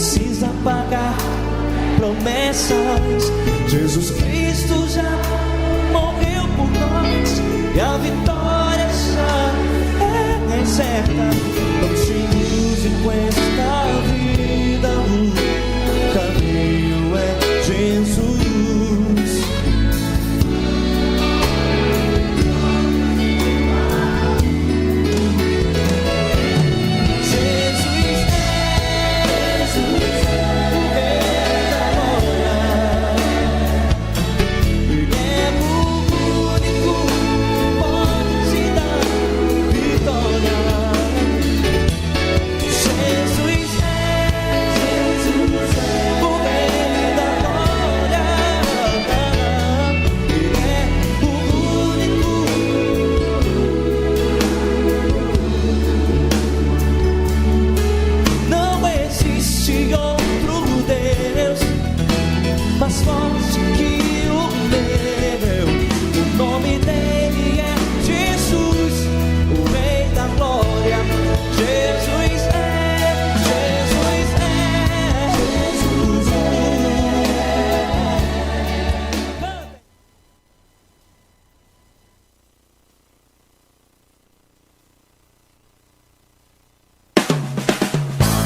precisa pagar promessas. Jesus Cristo já morreu por nós e a vitória já é certa. Não se use com esta vida, o caminho é Jesus.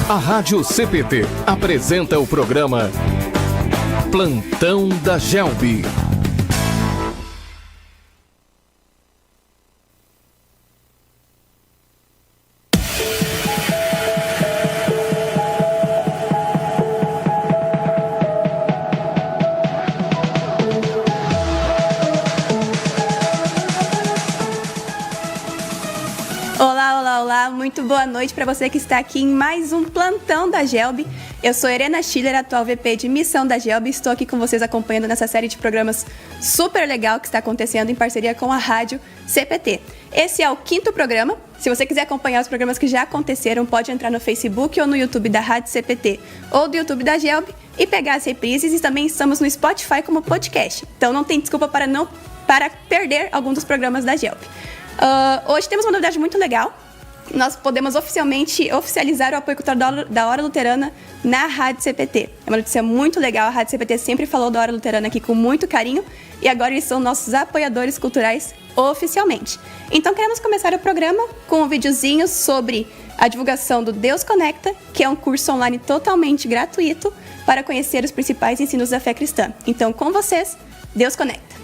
A Rádio CPT apresenta o programa Plantão da Gelbi. Olá, muito boa noite para você que está aqui em mais um Plantão da Gelbi. Eu sou Irena Schiller, atual VP de Missão da Gelbi. Estou aqui com vocês acompanhando nessa série de programas super legal que está acontecendo em parceria com a Rádio CPT. Esse é o 5º programa. Se você quiser acompanhar os programas que já aconteceram, pode entrar no Facebook ou no YouTube da Rádio CPT ou do YouTube da Gelbi e pegar as reprises. E também estamos no Spotify como podcast. Então não tem desculpa para perder algum dos programas da Gelbi. Hoje temos uma novidade muito legal. Nós podemos oficializar o apoio cultural da Hora Luterana na Rádio CPT. É uma notícia muito legal. A Rádio CPT sempre falou da Hora Luterana aqui com muito carinho e agora eles são nossos apoiadores culturais oficialmente. Então queremos começar o programa com um videozinho sobre a divulgação do Deus Conecta, que é um curso online totalmente gratuito para conhecer os principais ensinos da fé cristã. Então com vocês, Deus Conecta.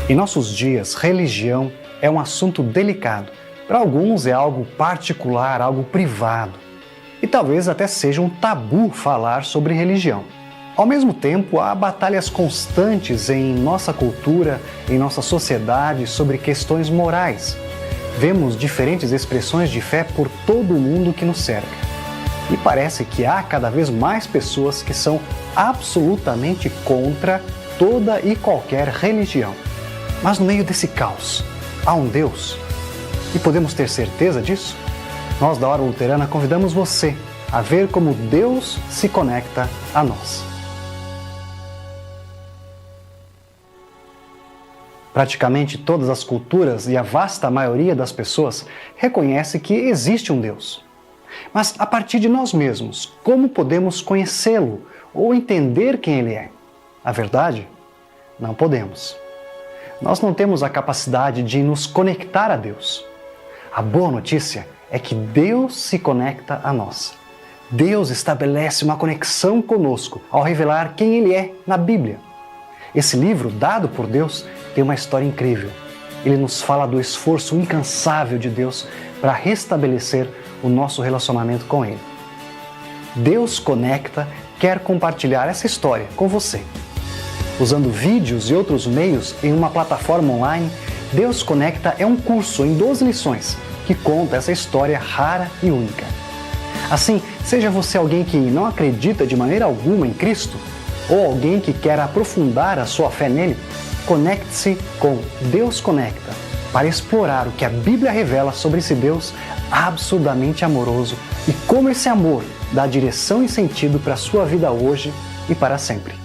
Em nossos dias, religião é um assunto delicado. Para alguns é algo particular, algo privado. E talvez até seja um tabu falar sobre religião. Ao mesmo tempo, há batalhas constantes em nossa cultura, em nossa sociedade, sobre questões morais. Vemos diferentes expressões de fé por todo o mundo que nos cerca. E parece que há cada vez mais pessoas que são absolutamente contra toda e qualquer religião. Mas no meio desse caos, há um Deus. E podemos ter certeza disso? Nós da Hora Luterana convidamos você a ver como Deus se conecta a nós. Praticamente todas as culturas e a vasta maioria das pessoas reconhece que existe um Deus. Mas a partir de nós mesmos, como podemos conhecê-lo ou entender quem ele é? A verdade? Não podemos. Nós não temos a capacidade de nos conectar a Deus. A boa notícia é que Deus se conecta a nós. Deus estabelece uma conexão conosco ao revelar quem Ele é na Bíblia. Esse livro, dado por Deus, tem uma história incrível. Ele nos fala do esforço incansável de Deus para restabelecer o nosso relacionamento com Ele. Deus Conecta quer compartilhar essa história com você. Usando vídeos e outros meios em uma plataforma online, Deus Conecta é um curso em 12 lições que conta essa história rara e única. Assim, seja você alguém que não acredita de maneira alguma em Cristo ou alguém que quer aprofundar a sua fé nele, conecte-se com Deus Conecta para explorar o que a Bíblia revela sobre esse Deus absurdamente amoroso e como esse amor dá direção e sentido para a sua vida hoje e para sempre.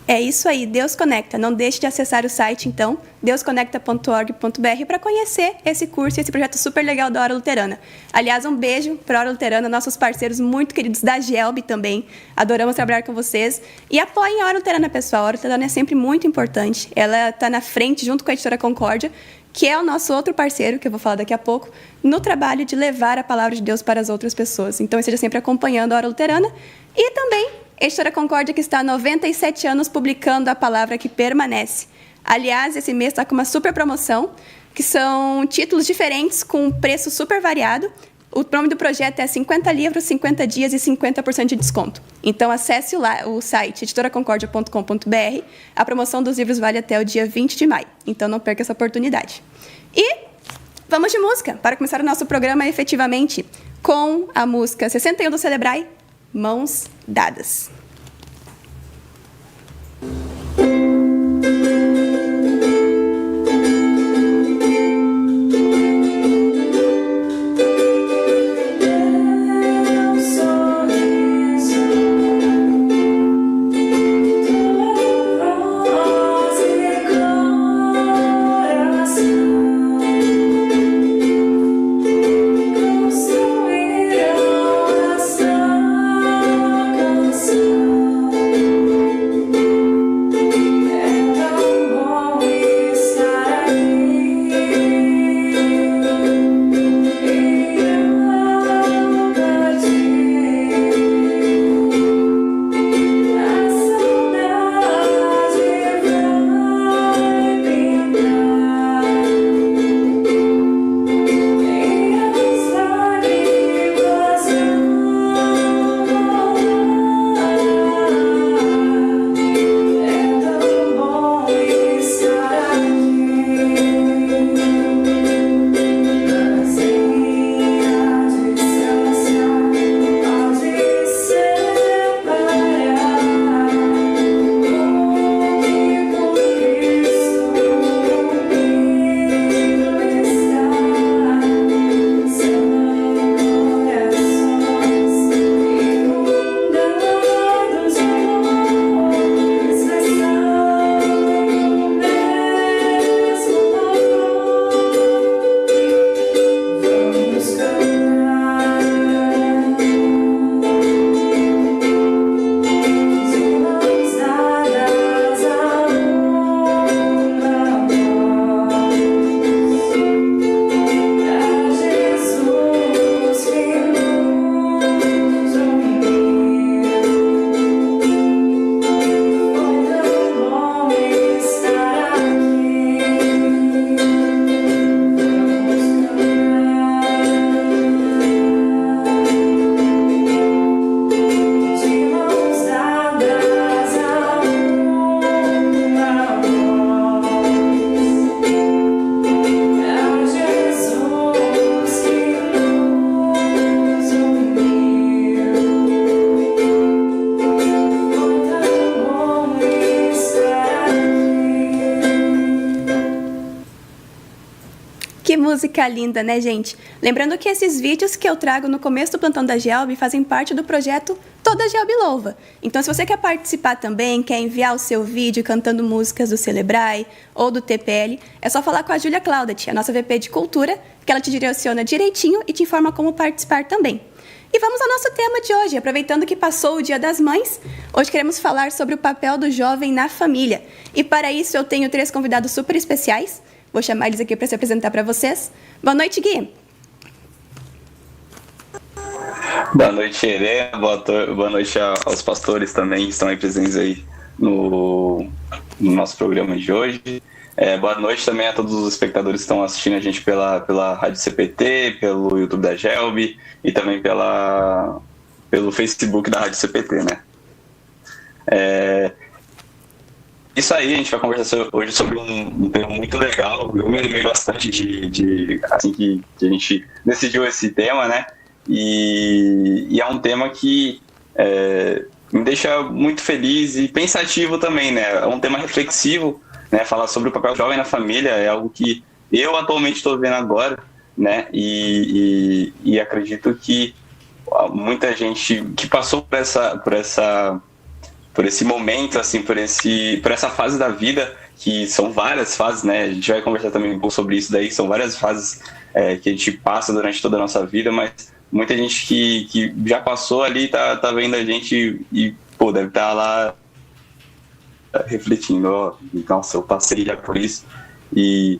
É isso aí, Deus Conecta. Não deixe de acessar o site, então, deusconecta.org.br, para conhecer esse curso e esse projeto super legal da Hora Luterana. Aliás, um beijo para a Hora Luterana, nossos parceiros muito queridos da GELB também. Adoramos trabalhar com vocês. E apoiem a Hora Luterana, pessoal. A Hora Luterana é sempre muito importante. Ela está na frente, junto com a Editora Concórdia, que é o nosso outro parceiro, que eu vou falar daqui a pouco, no trabalho de levar a palavra de Deus para as outras pessoas. Então, esteja sempre acompanhando a Hora Luterana. E também a Editora Concórdia, que está há 97 anos publicando a palavra que permanece. Aliás, esse mês está com uma super promoção, que são títulos diferentes com preço super variado. O nome do projeto é 50 livros, 50 dias e 50% de desconto. Então, acesse o site editoraconcordia.com.br. A promoção dos livros vale até o dia 20 de maio. Então, não perca essa oportunidade. E vamos de música, para começar o nosso programa efetivamente, com a música 61 do Celebrai, Mãos Dadas. Que música linda, né, gente? Lembrando que esses vídeos que eu trago no começo do Plantão da GELB fazem parte do projeto Toda GELB Louva. Então, se você quer participar também, quer enviar o seu vídeo cantando músicas do Celebrai ou do TPL, é só falar com a Júlia Claudet, a nossa VP de Cultura, que ela te direciona direitinho e te informa como participar também. E vamos ao nosso tema de hoje, aproveitando que passou o Dia das Mães, hoje queremos falar sobre o papel do jovem na família. E para isso eu tenho 3 convidados super especiais. Vou chamar eles aqui para se apresentar para vocês. Boa noite, Gui. Boa noite, Helena. Boa noite aos pastores também que estão aí presentes aí no nosso programa de hoje. Boa noite também a todos os espectadores que estão assistindo a gente pela Rádio CPT, pelo YouTube da GELB e também pelo Facebook da Rádio CPT, né? Isso aí, a gente vai conversar hoje sobre um tema muito legal. Eu me lembrei bastante assim que a gente decidiu esse tema, né? E é um tema que me deixa muito feliz e pensativo também, né? É um tema reflexivo, né? Falar sobre o papel do jovem na família é algo que eu atualmente estou vendo agora, né? E esse momento, assim, por essa fase da vida, que são várias fases, né? A gente vai conversar também um pouco sobre isso daí, são várias fases que a gente passa durante toda a nossa vida, mas muita gente que já passou ali tá vendo a gente e, pô, deve estar lá refletindo, ó, nossa, eu passei já por isso. E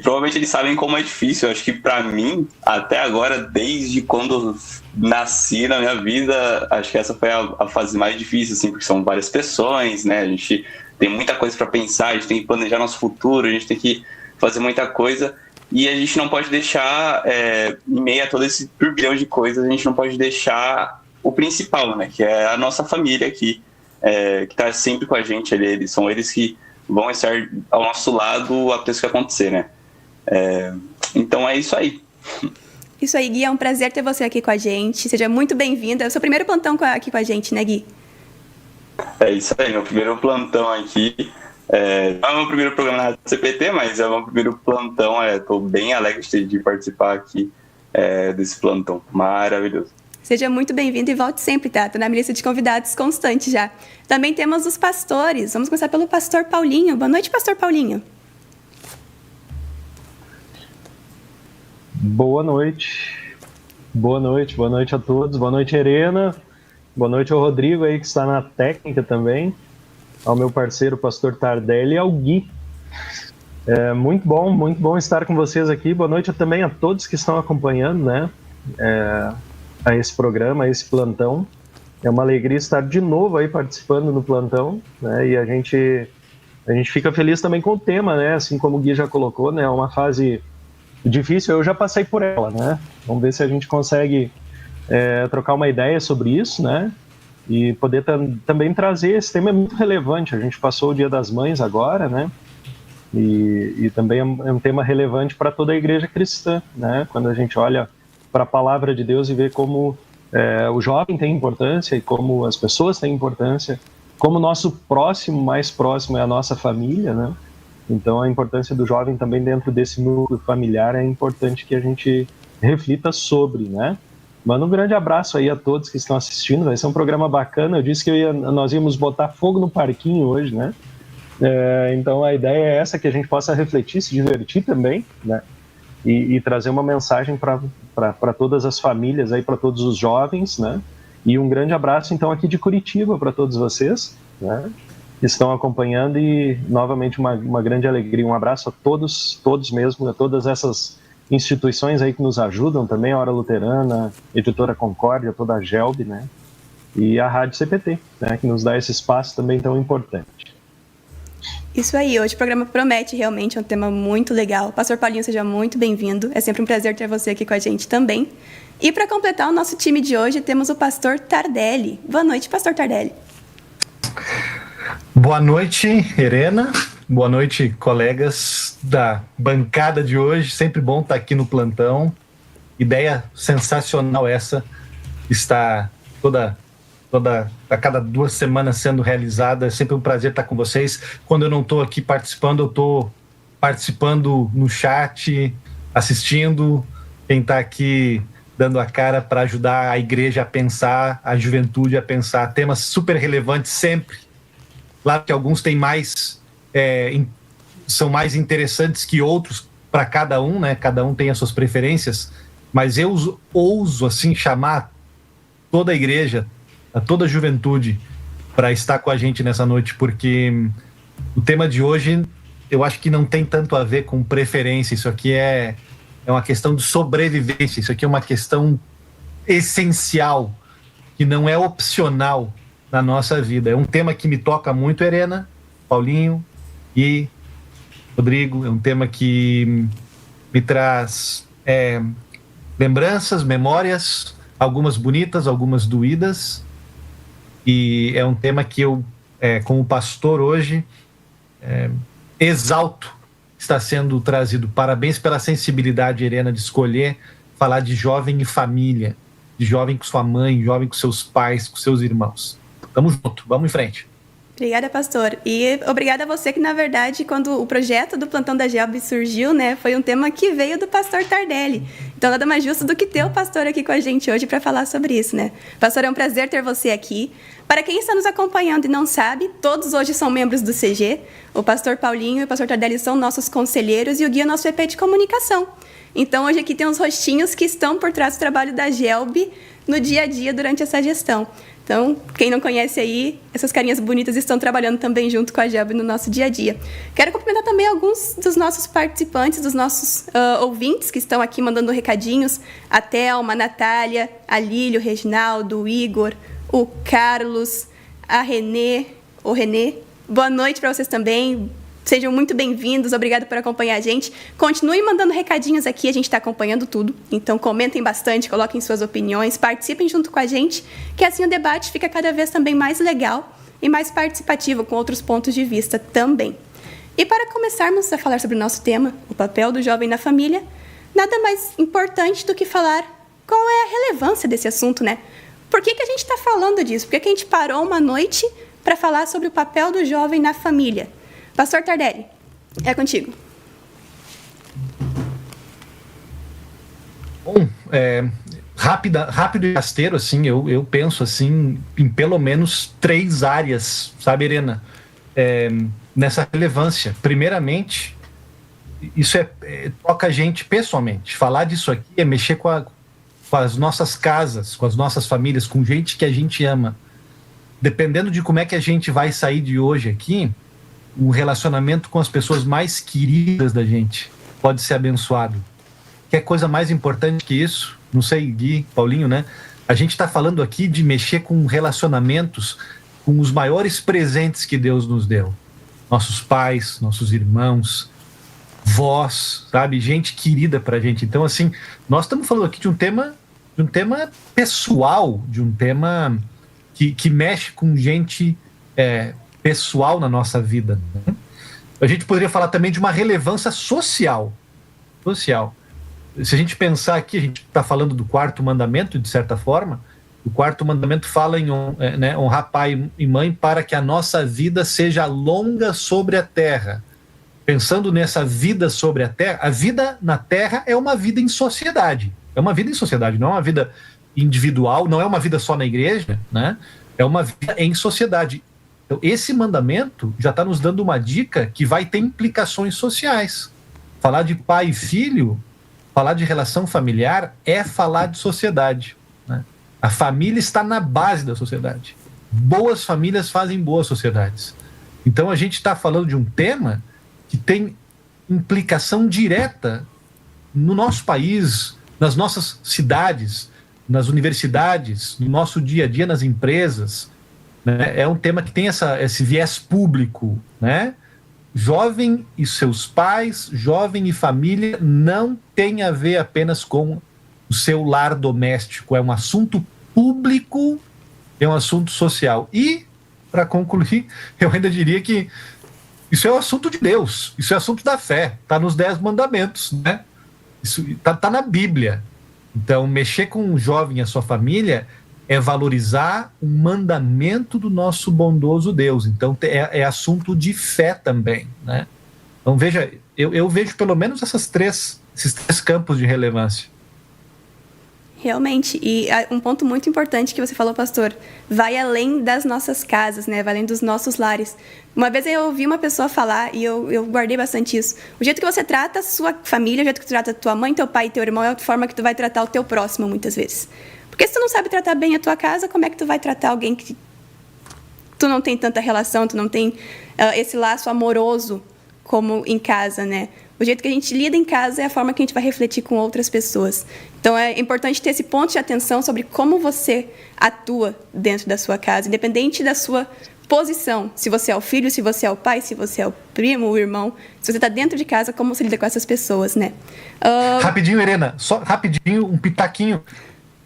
provavelmente eles sabem como é difícil. Eu acho que pra mim, até agora, desde quando eu nasci na minha vida, acho que essa foi a fase mais difícil, assim, porque são várias pressões, né? A gente tem muita coisa pra pensar, a gente tem que planejar nosso futuro, a gente tem que fazer muita coisa. E a gente não pode deixar, em meio a todo esse turbilhão de coisas, a gente não pode deixar o principal, né? Que é a nossa família aqui, que tá sempre com a gente ali. São eles que vão estar ao nosso lado aconteça o que acontecer, né? Então é isso aí. Isso aí, Gui, é um prazer ter você aqui com a gente. Seja muito bem-vindo. É o seu primeiro plantão aqui com a gente, né, Gui? É isso aí, meu primeiro plantão aqui. Não é o meu primeiro programa na Rádio CPT, mas é o meu primeiro plantão. Estou bem alegre de participar aqui desse plantão maravilhoso. Seja muito bem-vindo e volte sempre, tá? Tô na minha lista de convidados constante já. Também temos os pastores. Vamos começar pelo pastor Paulinho. Boa noite, pastor Paulinho. Boa noite. Boa noite a todos. Boa noite, Erena. Boa noite ao Rodrigo aí, que está na técnica também. Ao meu parceiro, pastor Tardelli, e ao Gui. Muito bom estar com vocês aqui. Boa noite também a todos que estão acompanhando, né? A esse programa, a esse plantão. É uma alegria estar de novo aí participando no plantão, né? E a gente fica feliz também com o tema, né? Assim como o Gui já colocou, né? É uma fase difícil, eu já passei por ela, né? Vamos ver se a gente consegue trocar uma ideia sobre isso, né? E poder também trazer esse tema. É muito relevante. A gente passou o Dia das Mães agora, né? E também é um tema relevante para toda a igreja cristã, né? Quando a gente olha para a palavra de Deus e vê como o jovem tem importância e como as pessoas têm importância, como o nosso próximo, mais próximo é a nossa família, né? Então a importância do jovem também dentro desse núcleo familiar é importante que a gente reflita sobre, né? Manda um grande abraço aí a todos que estão assistindo, vai ser um programa bacana. Eu disse que nós íamos botar fogo no parquinho hoje, né? Então a ideia é essa, que a gente possa refletir, se divertir também, né? E trazer uma mensagem para todas as famílias, aí para todos os jovens, né? E um grande abraço então aqui de Curitiba para todos vocês, né? Que estão acompanhando, e novamente uma grande alegria, um abraço a todos mesmo, a todas essas instituições aí que nos ajudam também, a Hora Luterana, Editora Concórdia, toda a GELB, né? E a Rádio CPT, né? Que nos dá esse espaço também tão importante. Isso aí, hoje o programa promete realmente, é um tema muito legal. Pastor Paulinho, seja muito bem-vindo. É sempre um prazer ter você aqui com a gente também. E para completar o nosso time de hoje, temos o pastor Tardelli. Boa noite, pastor Tardelli. Boa noite, Erena. Boa noite, colegas da bancada de hoje. Sempre bom estar aqui no plantão. Ideia sensacional essa. Está a cada 2 semanas sendo realizada. É sempre um prazer estar com vocês. Quando eu não estou aqui participando, eu estou participando no chat, assistindo. Quem está aqui dando a cara para ajudar a igreja a pensar, a juventude a pensar. Temas super relevantes sempre. Claro que alguns têm são mais interessantes que outros para cada um, né? Cada um tem as suas preferências, mas eu ouso assim chamar toda a igreja, a toda a juventude para estar com a gente nessa noite, porque o tema de hoje eu acho que não tem tanto a ver com preferência. Isso aqui é uma questão de sobrevivência, isso aqui é uma questão essencial, que não é opcional na nossa vida. É um tema que me toca muito, Erena, Paulinho e Rodrigo. É um tema que me traz lembranças, memórias, algumas bonitas, algumas doídas, e é um tema que eu, como pastor hoje, exalto, está sendo trazido. Parabéns pela sensibilidade, Erena, de escolher falar de jovem e família, de jovem com sua mãe, jovem com seus pais, com seus irmãos. Tamo junto, vamos em frente. Obrigada, pastor. E obrigada a você que, na verdade, quando o projeto do Plantão da Gelb surgiu, né, foi um tema que veio do pastor Tardelli. Então, nada mais justo do que ter o pastor aqui com a gente hoje para falar sobre isso, né? Pastor, é um prazer ter você aqui. Para quem está nos acompanhando e não sabe, todos hoje são membros do CG. O pastor Paulinho e o pastor Tardelli são nossos conselheiros e o Gui é nosso VP de comunicação. Então, hoje aqui tem uns rostinhos que estão por trás do trabalho da Gelb no dia a dia durante essa gestão. Então, quem não conhece aí, essas carinhas bonitas estão trabalhando também junto com a Gelb no nosso dia a dia. Quero cumprimentar também alguns dos nossos participantes, dos nossos ouvintes que estão aqui mandando recadinhos. A Thelma, a Natália, a Lílio, o Reginaldo, o Igor, o Carlos, a Renê, o Renê. Boa noite para vocês também. Sejam muito bem-vindos, obrigado por acompanhar a gente. Continuem mandando recadinhos aqui, a gente está acompanhando tudo. Então comentem bastante, coloquem suas opiniões, participem junto com a gente, que assim o debate fica cada vez também mais legal e mais participativo, com outros pontos de vista também. E para começarmos a falar sobre o nosso tema, o papel do jovem na família, nada mais importante do que falar qual é a relevância desse assunto, né? Por que a gente está falando disso? Por que a gente parou uma noite para falar sobre o papel do jovem na família? Pastor Tardelli, é contigo. Bom, rápido e rasteiro, assim, eu penso assim, em pelo menos 3 áreas, sabe, Irena? Nessa relevância. Primeiramente, isso toca a gente pessoalmente. Falar disso aqui é mexer com as nossas casas, com as nossas famílias, com gente que a gente ama. Dependendo de como é que a gente vai sair de hoje aqui, o relacionamento com as pessoas mais queridas da gente pode ser abençoado. Que coisa mais importante que isso? Não sei, Gui, Paulinho, né? A gente está falando aqui de mexer com relacionamentos com os maiores presentes que Deus nos deu. Nossos pais, nossos irmãos, vós, sabe? Gente querida pra gente. Então, assim, nós estamos falando aqui de um tema pessoal, de um tema que mexe com gente pessoal na nossa vida. Né? A gente poderia falar também de uma relevância social. Se a gente pensar aqui, a gente está falando do 4º mandamento, de certa forma. O 4º mandamento fala em honrar pai e mãe para que a nossa vida seja longa sobre a terra. Pensando nessa vida sobre a terra, a vida na terra é uma vida em sociedade. É uma vida em sociedade, não é uma vida individual, não é uma vida só na igreja, né? É uma vida em sociedade. Então, esse mandamento já está nos dando uma dica que vai ter implicações sociais. Falar de pai e filho, falar de relação familiar, é falar de sociedade. Né? A família está na base da sociedade. Boas famílias fazem boas sociedades. Então, a gente está falando de um tema que tem implicação direta no nosso país, nas nossas cidades, nas universidades, no nosso dia a dia, nas empresas. Né? É um tema que tem esse viés público, né? Jovem e seus pais, jovem e família, não tem a ver apenas com o seu lar doméstico. É um assunto público, é um assunto social. E, para concluir, eu ainda diria que isso é um assunto de Deus, isso é assunto da fé, está nos 10 mandamentos, né? Isso está na Bíblia. Então, mexer com um jovem e a sua família é valorizar o mandamento do nosso bondoso Deus. Então, é assunto de fé também, né? Então, veja, eu vejo pelo menos esses três campos de relevância. Realmente, e um ponto muito importante que você falou, pastor, vai além das nossas casas, né? Vai além dos nossos lares. Uma vez eu ouvi uma pessoa falar, e eu guardei bastante isso, o jeito que você trata a sua família, o jeito que tu trata tua mãe, teu pai e teu irmão, é a forma que tu vai tratar o teu próximo, muitas vezes. Porque se tu não sabe tratar bem a tua casa, como é que tu vai tratar alguém que tu não tem tanta relação, tu não tem esse laço amoroso como em casa, né? O jeito que a gente lida em casa é a forma que a gente vai refletir com outras pessoas. Então, é importante ter esse ponto de atenção sobre como você atua dentro da sua casa, independente da sua posição. Se você é o filho, se você é o pai, se você é o primo, o irmão. Se você está dentro de casa, como você lida com essas pessoas, né? Rapidinho, Irena, só rapidinho, um pitaquinho.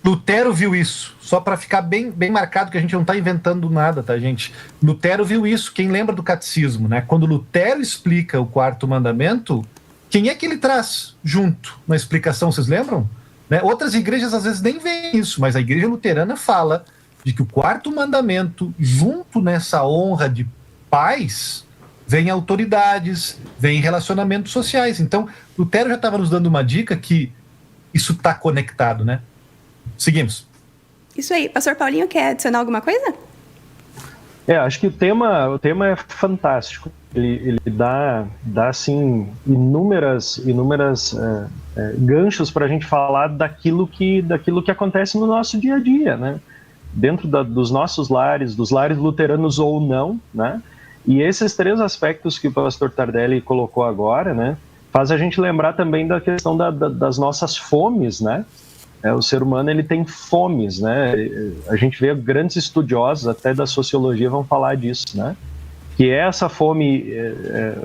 Lutero viu isso, só para ficar bem marcado, que a gente não está inventando nada, tá, gente? Lutero viu isso, quem lembra do catecismo, né? Quando Lutero explica o 4º mandamento, quem é que ele traz junto na explicação, vocês lembram? Né? Outras igrejas às vezes nem veem isso, mas a igreja luterana fala de que o 4º mandamento, junto nessa honra de pais, vem autoridades, vem relacionamentos sociais. Então, Lutero já estava nos dando uma dica que isso está conectado, né? Seguimos. Isso aí. Pastor Paulinho, quer adicionar alguma coisa? Acho que o tema é fantástico. Ele dá assim, inúmeras ganchos para a gente falar daquilo que acontece no nosso dia a dia, né? Dentro dos nossos lares, dos lares luteranos ou não, né? E esses 3 aspectos que o pastor Tardelli colocou agora, né, faz a gente lembrar também da questão das nossas fomes, né? O ser humano, ele tem fomes, né? A gente vê grandes estudiosos, até da sociologia, vão falar disso, né? Que é essa fome,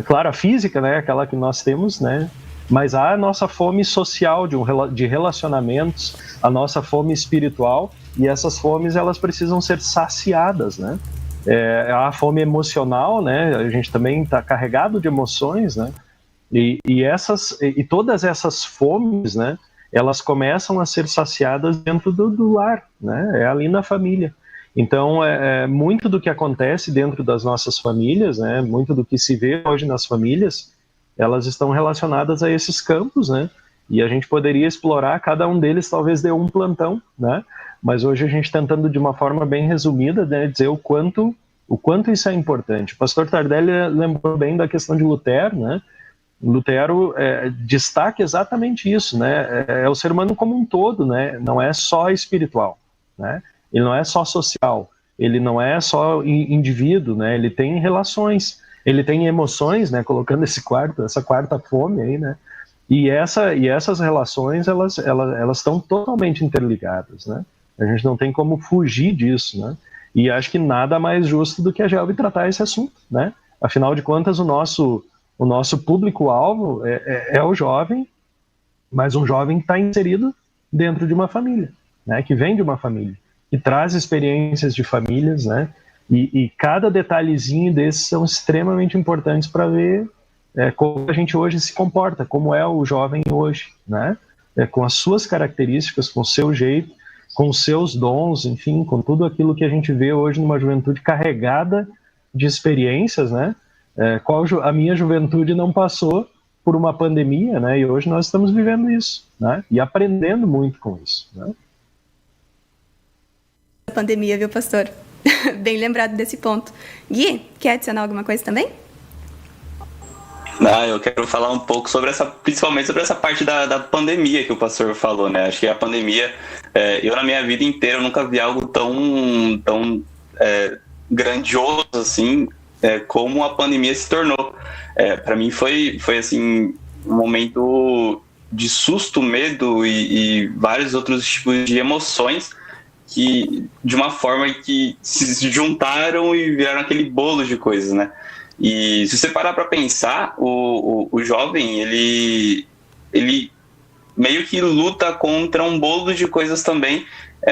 claro, a física, né? Aquela que nós temos, né? Mas há a nossa fome social, de relacionamentos, a nossa fome espiritual, e essas fomes, elas precisam ser saciadas, né? A fome emocional, né? A gente também está carregado de emoções, né? E todas essas fomes, né? Elas começam a ser saciadas dentro do lar, né? É ali na família. Então, muito do que acontece dentro das nossas famílias, né? Muito do que se vê hoje nas famílias, elas estão relacionadas a esses campos, né? E a gente poderia explorar cada um deles, talvez dê um plantão, né? Mas hoje a gente tentando de uma forma bem resumida, né, dizer o quanto isso é importante. O pastor Tardelli lembrou bem da questão de Lutero, né? Lutero destaca exatamente isso, né? É o ser humano como um todo, né? Não é só espiritual, né? Ele não é só social, ele não é só indivíduo, né? Ele tem relações, ele tem emoções, né? Colocando essa quarta fome aí, né? E essas relações, elas estão totalmente interligadas, né? A gente não tem como fugir disso, né? E acho que nada mais justo do que a Gelb tratar esse assunto, né? Afinal de contas, o nosso público-alvo é o jovem, mas um jovem que está inserido dentro de uma família, né? Que vem de uma família, que traz experiências de famílias, né? E cada detalhezinho desses são extremamente importantes para ver como a gente hoje se comporta, como é o jovem hoje, né? Com as suas características, com o seu jeito, com os seus dons, enfim, com tudo aquilo que a gente vê hoje numa juventude carregada de experiências, né? A minha juventude não passou por uma pandemia, né? E hoje nós estamos vivendo isso, né? E aprendendo muito com isso, né? Pandemia, viu, pastor? Bem lembrado desse ponto. Gui, quer adicionar alguma coisa também? Eu quero falar um pouco principalmente sobre essa parte da pandemia que o pastor falou, né? Acho que a pandemia, eu na minha vida inteira eu nunca vi algo tão grandioso assim, como a pandemia se tornou. Para mim foi assim, um momento de susto, medo e vários outros tipos de emoções que, de uma forma que se juntaram e viraram aquele bolo de coisas, né? E se você parar para pensar, o jovem, ele meio que luta contra um bolo de coisas também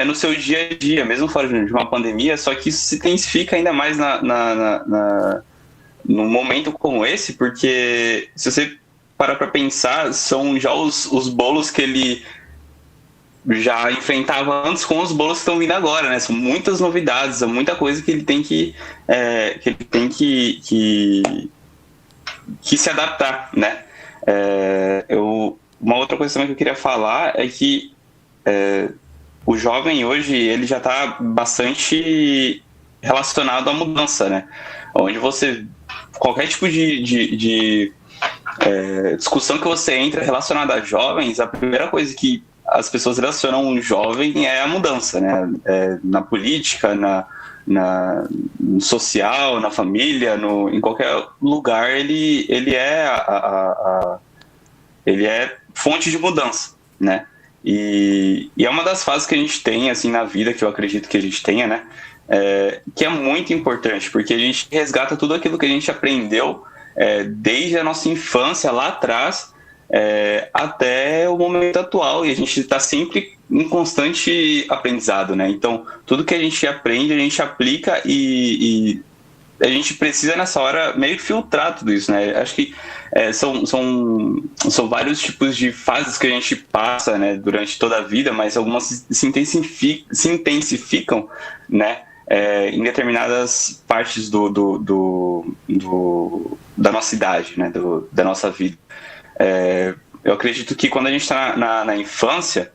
no seu dia a dia, mesmo fora de uma pandemia, só que isso se intensifica ainda mais num momento como esse, porque se você parar para pensar, são já os bolos que ele já enfrentava antes com os bolos que estão vindo agora, né? São muitas novidades, é muita coisa que ele tem que se adaptar, né? Uma outra coisa também que eu queria falar é que o jovem hoje, ele já está bastante relacionado à mudança, né? Onde qualquer tipo de discussão que você entra relacionada a jovens, a primeira coisa que as pessoas relacionam um jovem é a mudança, né? Na política, no social, na família, em qualquer lugar, ele é fonte de mudança, né? E é uma das fases que a gente tem assim na vida, que eu acredito que a gente tenha, né? Que é muito importante, porque a gente resgata tudo aquilo que a gente aprendeu desde a nossa infância lá atrás até o momento atual, e a gente está sempre em constante aprendizado, né? Então, tudo que a gente aprende, a gente aplica e a gente precisa nessa hora meio que filtrar tudo isso, né? Acho que são vários tipos de fases que a gente passa, né, durante toda a vida, mas algumas se intensificam, né? em determinadas partes da nossa idade, né, da nossa vida. Eu acredito que quando a gente está na infância,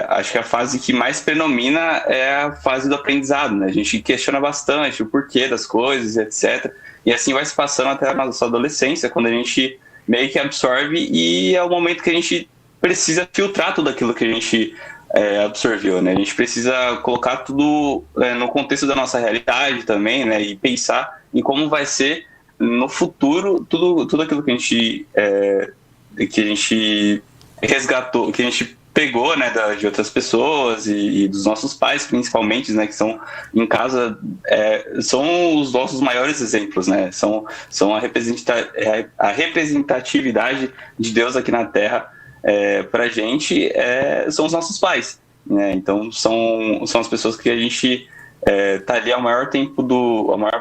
acho que a fase que mais predomina é a fase do aprendizado, né? A gente questiona bastante o porquê das coisas, etc. E assim vai se passando até a nossa adolescência, quando a gente meio que absorve, e é o momento que a gente precisa filtrar tudo aquilo que a gente absorveu, né? A gente precisa colocar tudo no contexto da nossa realidade também, né? E pensar em como vai ser no futuro tudo aquilo que a gente resgatou, que a gente pegou, né, de outras pessoas e dos nossos pais, principalmente, né, que são em casa, são os nossos maiores exemplos, né? São a representatividade de Deus aqui na Terra. Pra gente, são os nossos pais, né? Então são as pessoas que a gente tá ali a maior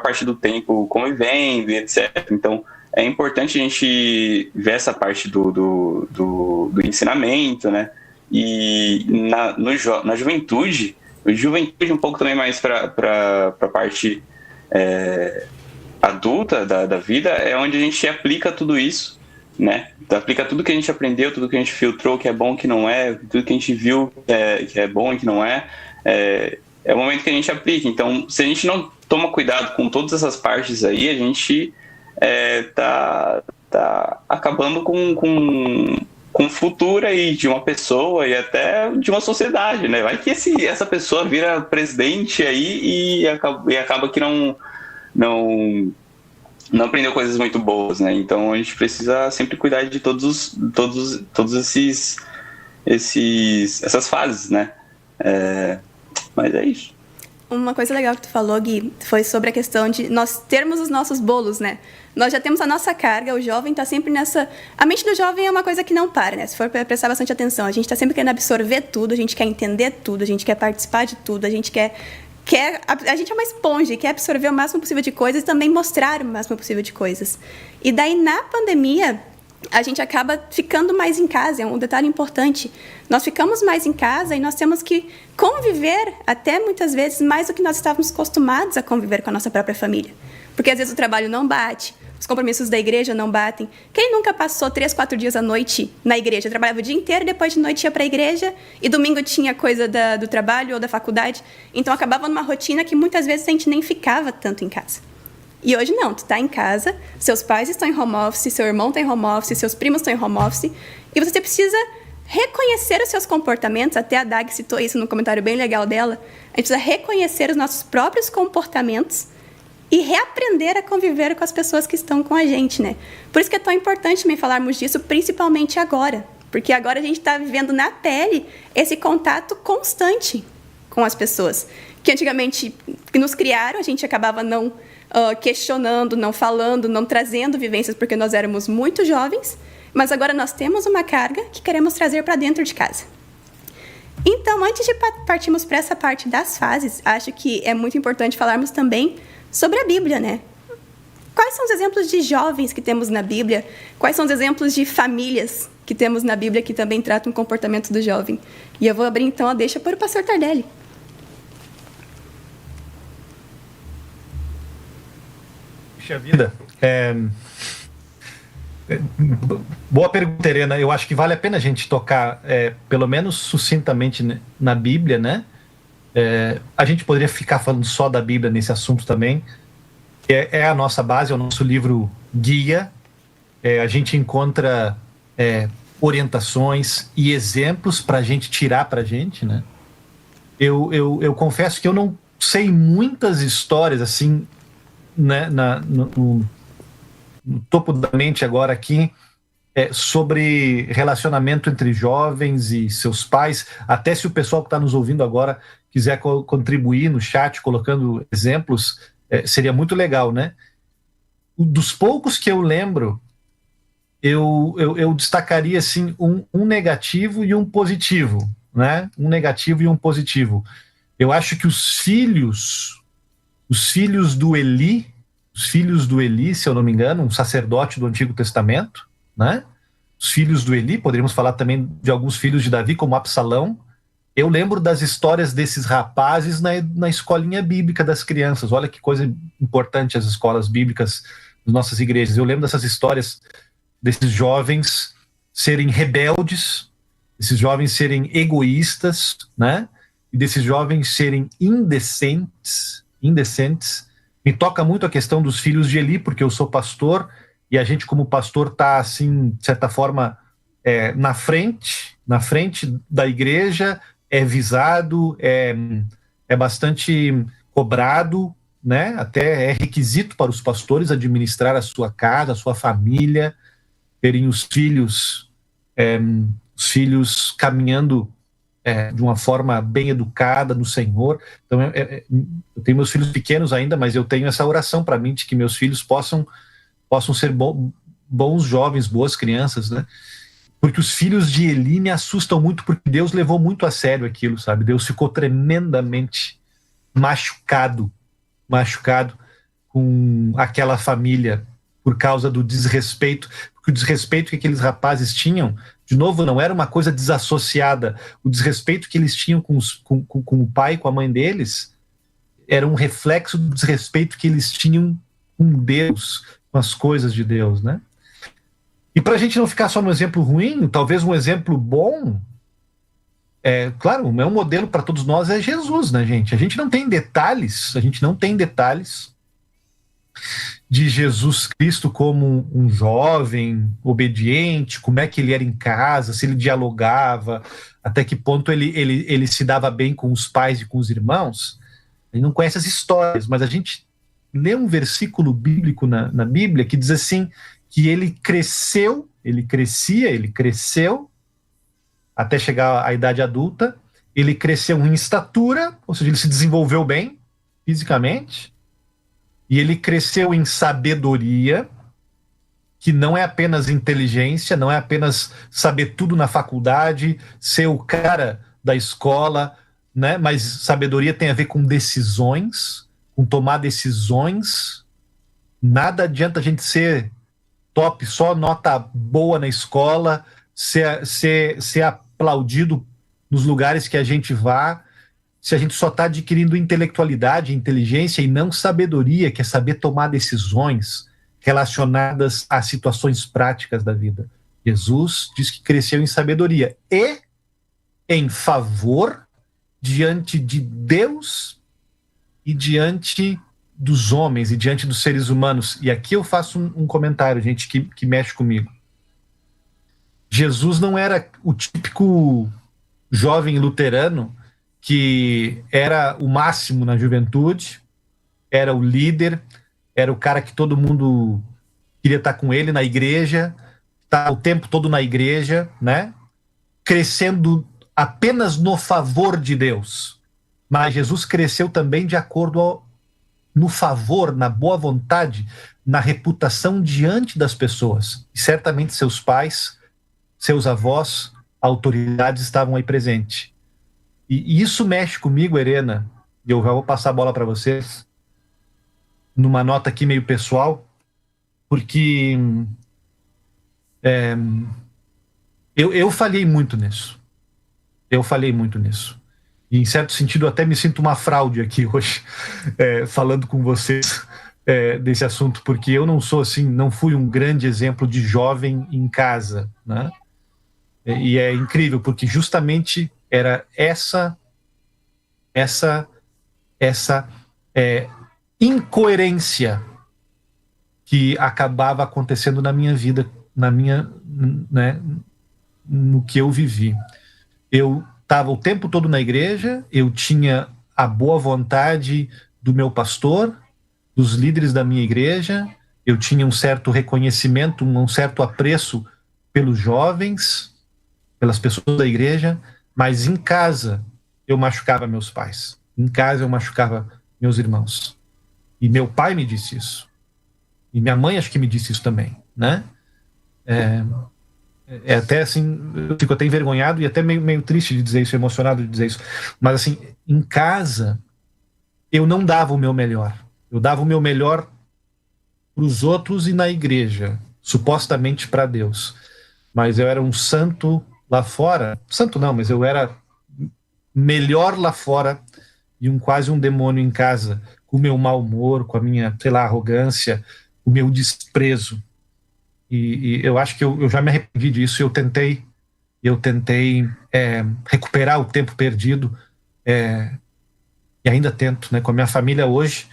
parte do tempo convivendo e etc. Então é importante a gente ver essa parte do ensinamento, né? E na juventude um pouco também mais para a parte adulta da vida, é onde a gente aplica tudo isso, né? Aplica tudo que a gente aprendeu, tudo que a gente filtrou, que é bom, que não é, tudo que a gente viu que é bom e que não é o momento que a gente aplica. Então, se a gente não toma cuidado com todas essas partes aí, a gente tá acabando com o futuro aí de uma pessoa e até de uma sociedade, né? Vai que essa pessoa vira presidente aí e acaba que não aprendeu coisas muito boas, né? Então a gente precisa sempre cuidar de todos essas fases, né? Mas é isso. Uma coisa legal que tu falou, Gui, foi sobre a questão de nós termos os nossos bolos, né? Nós já temos a nossa carga, o jovem está sempre nessa... A mente do jovem é uma coisa que não para, né? Se for prestar bastante atenção, a gente está sempre querendo absorver tudo, a gente quer entender tudo, a gente quer participar de tudo, a gente a gente é uma esponja e quer absorver o máximo possível de coisas e também mostrar o máximo possível de coisas. E daí, na pandemia, a gente acaba ficando mais em casa, é um detalhe importante. Nós ficamos mais em casa e nós temos que conviver, até muitas vezes, mais do que nós estávamos acostumados a conviver com a nossa própria família. Porque às vezes o trabalho não bate, os compromissos da igreja não batem. Quem nunca passou 3, 4 dias à noite na igreja? Trabalhava o dia inteiro, depois de noite ia para a igreja e domingo tinha coisa do trabalho ou da faculdade. Então acabava numa rotina que muitas vezes a gente nem ficava tanto em casa. E hoje não, tu está em casa, seus pais estão em home office, seu irmão está em home office, seus primos estão em home office, e você precisa reconhecer os seus comportamentos. Até a Dag citou isso num comentário bem legal dela. A gente precisa reconhecer os nossos próprios comportamentos e reaprender a conviver com as pessoas que estão com a gente, né? Por isso que é tão importante também falarmos disso, principalmente agora. Porque agora a gente está vivendo na pele esse contato constante com as pessoas. Que antigamente nos criaram, a gente acabava não questionando, não falando, não trazendo vivências, porque nós éramos muito jovens, mas agora nós temos uma carga que queremos trazer para dentro de casa. Então, antes de partirmos para essa parte das fases, acho que é muito importante falarmos também sobre a Bíblia, né? Quais são os exemplos de jovens que temos na Bíblia? Quais são os exemplos de famílias que temos na Bíblia que também tratam o comportamento do jovem? E eu vou abrir, então, a deixa para o pastor Tardelli. Puxa vida. Boa pergunta, Helena. Eu acho que vale a pena a gente tocar, pelo menos sucintamente, na Bíblia, né? A gente poderia ficar falando só da Bíblia nesse assunto também. É a nossa base, é o nosso livro guia. A gente encontra orientações e exemplos para a gente tirar para a gente, né? Eu confesso que eu não sei muitas histórias assim, né, no topo da mente agora aqui, sobre relacionamento entre jovens e seus pais. Até se o pessoal que está nos ouvindo agora quiser contribuir no chat, colocando exemplos, seria muito legal, né? Dos poucos que eu lembro, eu destacaria assim, um negativo e um positivo, né? Um negativo e um positivo. Eu acho que os filhos do Eli, se eu não me engano, um sacerdote do Antigo Testamento, né? Os filhos do Eli, poderíamos falar também de alguns filhos de Davi, como Absalão, Eu lembro das histórias desses rapazes na escolinha bíblica das crianças. Olha que coisa importante as escolas bíblicas das nossas igrejas. Eu lembro dessas histórias desses jovens serem rebeldes, desses jovens serem egoístas, né? E desses jovens serem indecentes. Me toca muito a questão dos filhos de Eli, porque eu sou pastor, e a gente como pastor está, assim, de certa forma, na frente da igreja, é visado, é bastante cobrado, né? Até é requisito para os pastores administrar a sua casa, a sua família, terem os filhos caminhando de uma forma bem educada no Senhor. Então, eu tenho meus filhos pequenos ainda, mas eu tenho essa oração para mim de que meus filhos possam ser bons jovens, boas crianças, né? Porque os filhos de Eli me assustam muito, porque Deus levou muito a sério aquilo, sabe? Deus ficou tremendamente machucado com aquela família por causa do desrespeito, porque o desrespeito que aqueles rapazes tinham, de novo, não era uma coisa desassociada. O desrespeito que eles tinham com o pai e com a mãe deles era um reflexo do desrespeito que eles tinham com Deus, com as coisas de Deus, né? E para a gente não ficar só no exemplo ruim, talvez um exemplo bom, claro, o meu modelo para todos nós é Jesus, né, gente? A gente não tem detalhes de Jesus Cristo como um jovem obediente, como é que ele era em casa, se ele dialogava, até que ponto ele se dava bem com os pais e com os irmãos. A gente não conhece as histórias, mas a gente lê um versículo bíblico na Bíblia que diz assim, que ele cresceu até chegar à idade adulta, ele cresceu em estatura, ou seja, ele se desenvolveu bem fisicamente, e ele cresceu em sabedoria, que não é apenas inteligência, não é apenas saber tudo na faculdade, ser o cara da escola, né? Mas sabedoria tem a ver com decisões, com tomar decisões. Nada adianta a gente ser top, só nota boa na escola, ser aplaudido nos lugares que a gente vá, se a gente só está adquirindo intelectualidade, inteligência e não sabedoria, que é saber tomar decisões relacionadas a situações práticas da vida. Jesus diz que cresceu em sabedoria e em favor diante de Deus e diante dos homens e diante dos seres humanos. E aqui eu faço um comentário, gente, que mexe comigo. Jesus não era o típico jovem luterano que era o máximo na juventude, era o líder, era o cara que todo mundo queria estar com ele na igreja, tá o tempo todo na igreja, né? Crescendo apenas no favor de Deus. Mas Jesus cresceu também de acordo no favor, na boa vontade, na reputação diante das pessoas. E certamente seus pais, seus avós, autoridades estavam aí presentes. E isso mexe comigo, Erena, e eu já vou passar a bola para vocês, numa nota aqui meio pessoal, porque eu falhei muito nisso. E, em certo sentido, até me sinto uma fraude aqui hoje, falando com vocês desse assunto, porque eu não sou assim, não fui um grande exemplo de jovem em casa, né? E é incrível, porque justamente era essa incoerência que acabava acontecendo na minha vida, né, no que eu vivi. Eu estava o tempo todo na igreja, eu tinha a boa vontade do meu pastor, dos líderes da minha igreja, eu tinha um certo reconhecimento, um certo apreço pelos jovens, pelas pessoas da igreja, mas em casa eu machucava meus pais, em casa eu machucava meus irmãos. E meu pai me disse isso. E minha mãe acho que me disse isso também, né? Até assim, eu fico até envergonhado e até meio triste de dizer isso, emocionado de dizer isso. Mas assim, em casa, eu não dava o meu melhor. Eu dava o meu melhor para os outros e na igreja, supostamente para Deus. Mas eu era um santo lá fora. Santo não, mas eu era melhor lá fora e quase um demônio em casa, com o meu mau humor, com a minha, sei lá, arrogância, o meu desprezo. E eu acho que eu já me arrependi disso. Eu tentei recuperar o tempo perdido, e ainda tento, né, com a minha família hoje,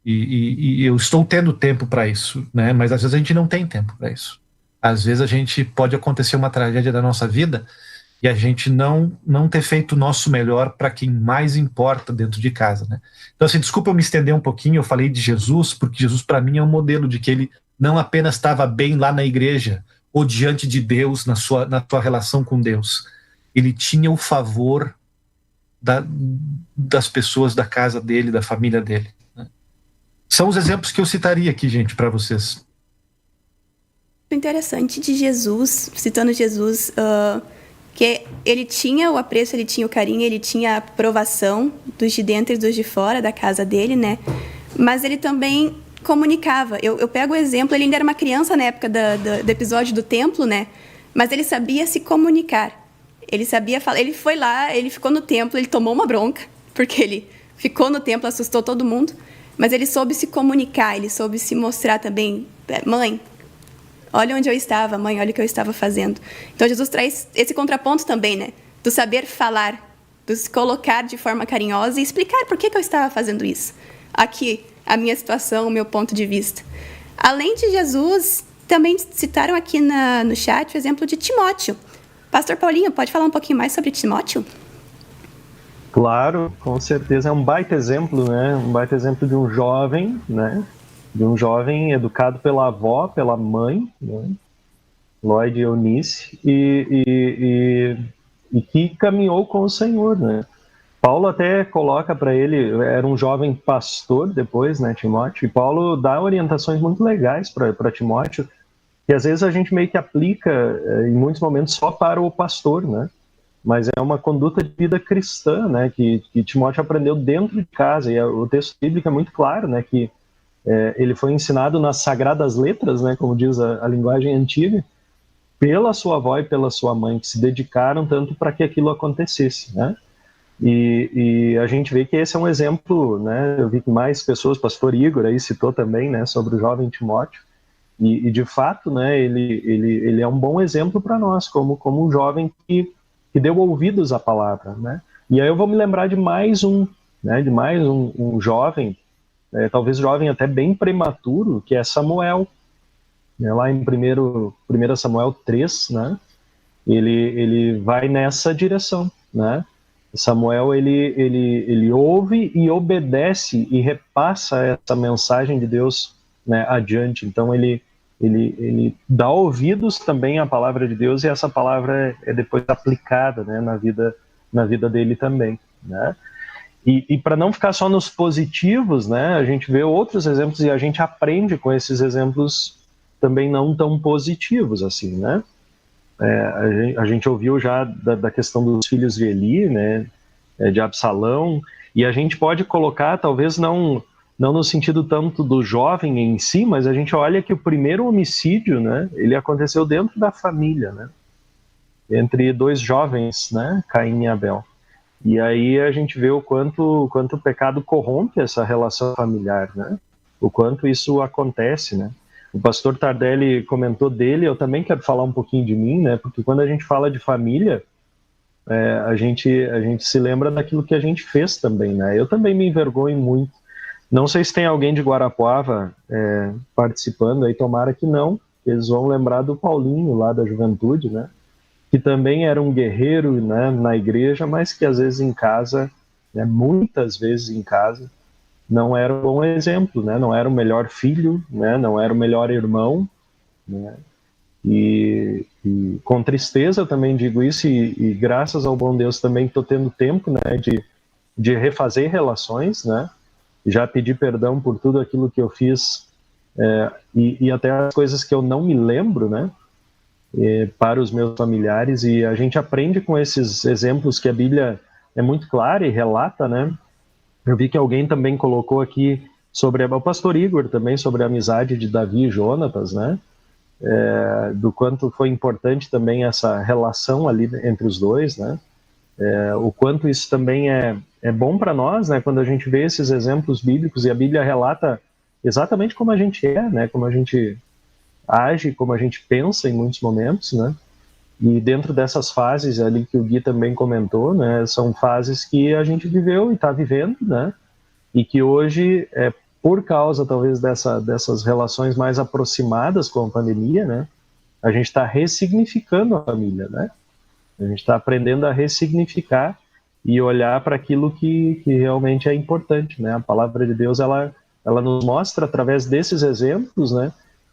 e eu estou tendo tempo para isso, né, mas às vezes a gente não tem tempo para isso. Às vezes pode acontecer uma tragédia da nossa vida e a gente não ter feito o nosso melhor para quem mais importa dentro de casa, né? Então, assim, desculpa eu me estender um pouquinho, eu falei de Jesus, porque Jesus para mim é um modelo de que ele não apenas estava bem lá na igreja ou diante de Deus, na sua relação com Deus. Ele tinha o favor das pessoas da casa dele, da família dele, né? São os exemplos que eu citaria aqui, gente, para vocês. Interessante de Jesus, citando Jesus, que ele tinha o apreço, ele tinha o carinho, ele tinha a aprovação dos de dentro e dos de fora da casa dele, né? Mas ele também comunicava. Eu pego o exemplo, ele ainda era uma criança na época do episódio do templo, né? Mas ele sabia se comunicar. Ele sabia falar. Ele foi lá, ele ficou no templo, ele tomou uma bronca, porque ele ficou no templo, assustou todo mundo. Mas ele soube se comunicar, ele soube se mostrar também. Mãe, olha onde eu estava, mãe, olha o que eu estava fazendo. Então, Jesus traz esse contraponto também, né? Do saber falar, do se colocar de forma carinhosa e explicar por que eu estava fazendo isso. Aqui, a minha situação, o meu ponto de vista. Além de Jesus, também citaram aqui no chat o exemplo de Timóteo. Pastor Paulinho, pode falar um pouquinho mais sobre Timóteo? Claro, com certeza. É um baita exemplo, né? Um baita exemplo de um jovem, né? De um jovem educado pela avó, pela mãe, né? Lloyd e Eunice, e que caminhou com o Senhor, né? Paulo até coloca para ele, era um jovem pastor depois, né, Timóteo, e Paulo dá orientações muito legais para Timóteo, que às vezes a gente meio que aplica em muitos momentos só para o pastor, né? Mas é uma conduta de vida cristã, né, que Timóteo aprendeu dentro de casa, e o texto bíblico é muito claro, né, que ele foi ensinado nas sagradas letras, né, como diz a linguagem antiga, pela sua avó e pela sua mãe, que se dedicaram tanto para que aquilo acontecesse, né? E a gente vê que esse é um exemplo, né? Eu vi que mais pessoas, pastor Igor aí citou também, né, sobre o jovem Timóteo, e de fato, né, ele é um bom exemplo para nós, como um jovem que deu ouvidos à palavra, né? E aí eu vou me lembrar de mais um, né, um jovem, talvez jovem até bem prematuro, que é Samuel, né, lá em 1 Samuel 3, né, ele vai nessa direção, né? Samuel, ele ouve e obedece e repassa essa mensagem de Deus, né, adiante. Então ele dá ouvidos também à palavra de Deus, e essa palavra é depois aplicada, né, na vida dele também, né? E para não ficar só nos positivos, né, a gente vê outros exemplos e a gente aprende com esses exemplos também não tão positivos assim, né? A gente ouviu já da questão dos filhos de Eli, né, de Absalão, e a gente pode colocar, talvez não no sentido tanto do jovem em si, mas a gente olha que o primeiro homicídio, né, ele aconteceu dentro da família, né, entre dois jovens, né, Caim e Abel. E aí a gente vê o quanto o pecado corrompe essa relação familiar, né, o quanto isso acontece, né. O pastor Tardelli comentou dele, eu também quero falar um pouquinho de mim, né? Porque quando a gente fala de família, a gente se lembra daquilo que a gente fez também, né? Eu também me envergonho muito. Não sei se tem alguém de Guarapuava participando aí, tomara que não. Eles vão lembrar do Paulinho lá da juventude, né? Que também era um guerreiro, né, na igreja, mas que às vezes em casa, né, muitas vezes em casa, não era um bom exemplo, né? Não era o melhor filho, né? Não era o melhor irmão, né? E com tristeza eu também digo isso, e graças ao bom Deus também estou tendo tempo, né, de refazer relações, né? Já pedi perdão por tudo aquilo que eu fiz, e até as coisas que eu não me lembro, né, para os meus familiares, e a gente aprende com esses exemplos que a Bíblia é muito clara e relata, né? Eu vi que alguém também colocou aqui sobre o pastor Igor também, sobre a amizade de Davi e Jonatas, né? Do quanto foi importante também essa relação ali entre os dois, né? O quanto isso também é bom para nós, né? Quando a gente vê esses exemplos bíblicos, e a Bíblia relata exatamente como a gente é, né? Como a gente age, como a gente pensa em muitos momentos, né? E dentro dessas fases ali que o Gui também comentou, né? São fases que a gente viveu e está vivendo, né? E que hoje, por causa talvez dessas relações mais aproximadas com a pandemia, né? A gente está ressignificando a família, né? A gente está aprendendo a ressignificar e olhar para aquilo que realmente é importante, né? A palavra de Deus, ela nos mostra através desses exemplos, né?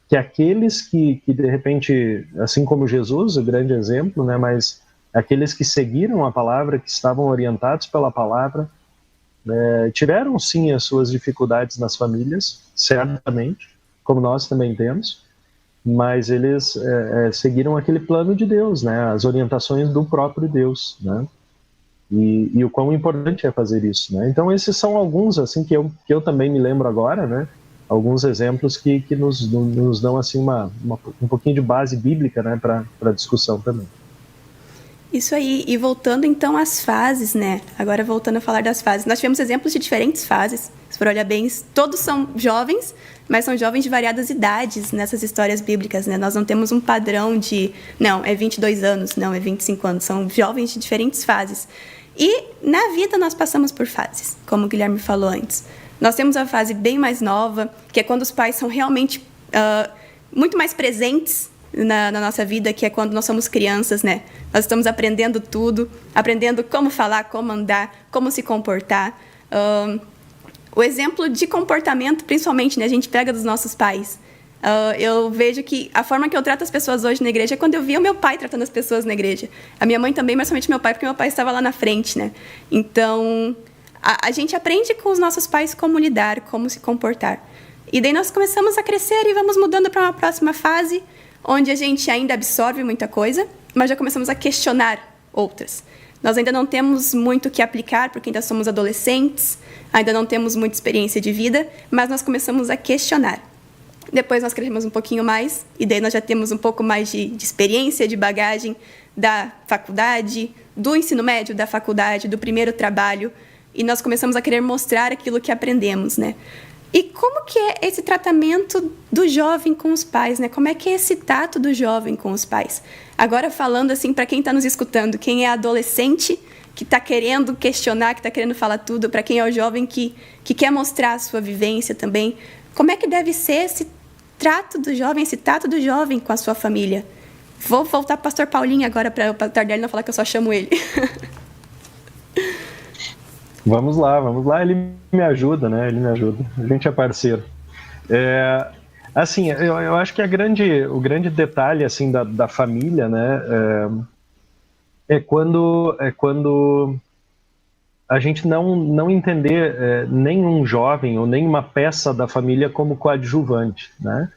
Que aqueles que de repente, assim como Jesus, o grande exemplo, né? Mas aqueles que seguiram a palavra, que estavam orientados pela palavra, tiveram sim as suas dificuldades nas famílias, certamente, como nós também temos, mas eles seguiram aquele plano de Deus, né? As orientações do próprio Deus, né? E o quão importante é fazer isso, né? Então esses são alguns assim que eu também me lembro agora, né? Alguns exemplos que nos dão assim um pouquinho de base bíblica, né? Para a discussão também. Isso aí, e voltando então às fases, né? Agora voltando a falar das fases. Nós tivemos exemplos de diferentes fases, se for olhar bem, todos são jovens, mas são jovens de variadas idades nessas histórias bíblicas, né? Nós não temos um padrão de, não, é 22 anos, não, é 25 anos, são jovens de diferentes fases. E na vida nós passamos por fases, como o Guilherme falou antes. Nós temos a fase bem mais nova, que é quando os pais são realmente muito mais presentes na nossa vida, que é quando nós somos crianças, né? Nós estamos aprendendo tudo, aprendendo como falar, como andar, como se comportar. O exemplo de comportamento, principalmente, né, a gente pega dos nossos pais. Eu vejo que a forma que eu trato as pessoas hoje na igreja é quando eu via o meu pai tratando as pessoas na igreja. A minha mãe também, mas somente meu pai, porque meu pai estava lá na frente, né? Então, a gente aprende com os nossos pais como lidar, como se comportar. E daí nós começamos a crescer e vamos mudando para uma próxima fase, onde a gente ainda absorve muita coisa, mas já começamos a questionar outras. Nós ainda não temos muito o que aplicar, porque ainda somos adolescentes, ainda não temos muita experiência de vida, mas nós começamos a questionar. Depois nós crescemos um pouquinho mais, e daí nós já temos um pouco mais de experiência, de bagagem da faculdade, do ensino médio, da faculdade, do primeiro trabalho, e nós começamos a querer mostrar aquilo que aprendemos, né? E como que é esse tratamento do jovem com os pais, né? Como é que é esse tato do jovem com os pais? Agora falando assim, para quem está nos escutando, quem é adolescente, que está querendo questionar, que está querendo falar tudo, para quem é o jovem que quer mostrar a sua vivência também, como é que deve ser esse trato do jovem, esse tato do jovem com a sua família? Vou voltar para o pastor Paulinho agora, para o Tardelli não falar que eu só chamo ele. Vamos lá, ele me ajuda, né? Ele me ajuda, a gente é parceiro. Assim, eu acho que o grande detalhe assim da família, né? É quando a gente não entender nenhum jovem ou nenhuma peça da família como coadjuvante, né?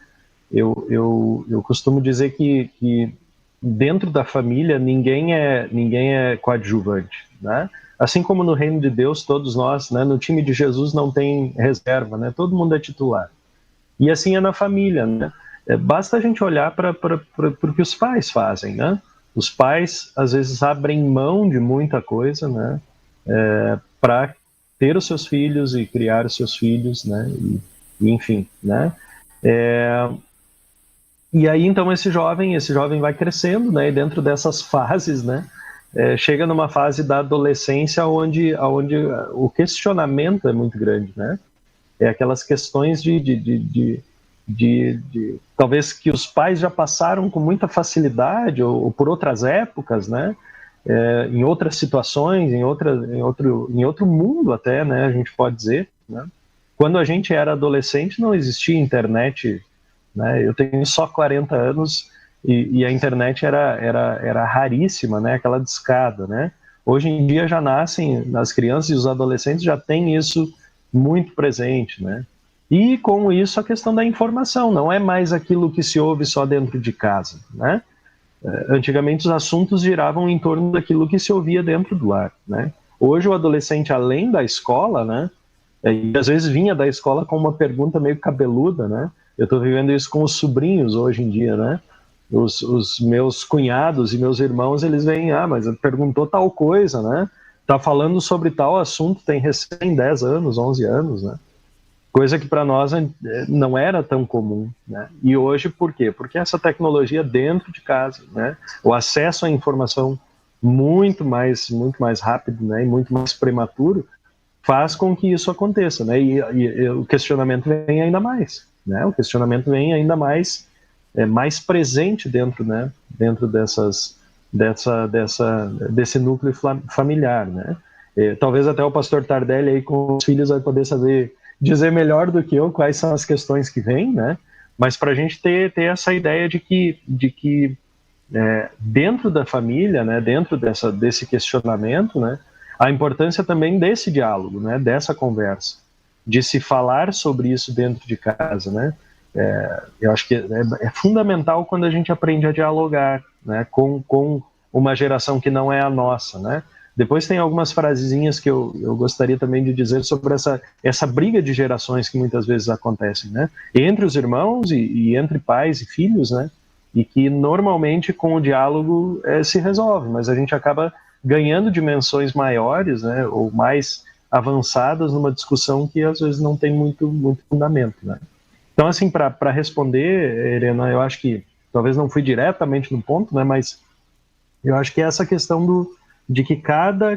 Eu costumo dizer que dentro da família ninguém é coadjuvante, né? Assim como no reino de Deus, todos nós, né, no time de Jesus não tem reserva, né? Todo mundo é titular. E assim é na família, né? Basta a gente olhar para o que os pais fazem, né? Os pais, às vezes, abrem mão de muita coisa, né? Para ter os seus filhos e criar os seus filhos, né? E enfim, né? E aí, então, esse jovem vai crescendo, né? E dentro dessas fases, né? Chega numa fase da adolescência onde o questionamento é muito grande, né? Aquelas questões de talvez que os pais já passaram com muita facilidade ou por outras épocas, né? Em outras situações, em outro mundo até, né? A gente pode dizer, né? Quando a gente era adolescente não existia internet, né? Eu tenho só 40 anos e a internet era raríssima, né? Aquela discada, né? Hoje em dia já nascem, as crianças e os adolescentes já têm isso muito presente, né? E com isso a questão da informação, não é mais aquilo que se ouve só dentro de casa, né? Antigamente os assuntos giravam em torno daquilo que se ouvia dentro do lar, né? Hoje o adolescente, além da escola, né? E às vezes vinha da escola com uma pergunta meio cabeluda, né? Eu estou vivendo isso com os sobrinhos hoje em dia, né? Os meus cunhados e meus irmãos, eles veem, mas perguntou tal coisa, né? Tá falando sobre tal assunto, tem recém 10 anos, 11 anos, né? Coisa que para nós não era tão comum, né? E hoje, por quê? Porque essa tecnologia dentro de casa, né? O acesso à informação muito mais rápido, né? E muito mais prematuro, faz com que isso aconteça, né? E o questionamento vem ainda mais, né? O questionamento vem ainda mais presente dentro, né? Dentro desse núcleo familiar, né? Talvez até o pastor Tardelli aí com os filhos vai poder dizer melhor do que eu quais são as questões que vêm, né? Mas para a gente ter essa ideia de que dentro da família, né? Dentro desse questionamento, né? A importância também desse diálogo, né? Dessa conversa, de se falar sobre isso dentro de casa, né? Eu acho que é fundamental quando a gente aprende a dialogar, né? Com uma geração que não é a nossa, né? Depois tem algumas frasezinhas que eu gostaria também de dizer sobre essa briga de gerações que muitas vezes acontecem, né? Entre os irmãos e entre pais e filhos, né? E que normalmente com o diálogo se resolve, mas a gente acaba ganhando dimensões maiores, né? Ou mais avançadas numa discussão que às vezes não tem muito fundamento, né? Então, assim, para responder, Helena, eu acho que talvez não fui diretamente no ponto, né? Mas eu acho que é essa questão de que cada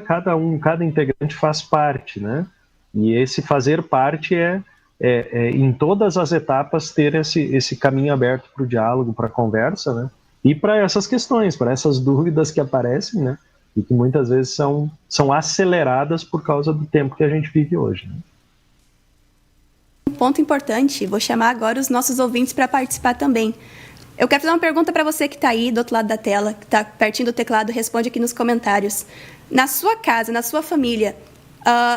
integrante faz parte, né? E esse fazer parte em todas as etapas ter esse caminho aberto para o diálogo, para a conversa, né? E para essas questões, para essas dúvidas que aparecem, né? E que muitas vezes são aceleradas por causa do tempo que a gente vive hoje, né? Um ponto importante, vou chamar agora os nossos ouvintes para participar também. Eu quero fazer uma pergunta para você que está aí do outro lado da tela, que está pertinho do teclado, responde aqui nos comentários. Na sua casa, na sua família,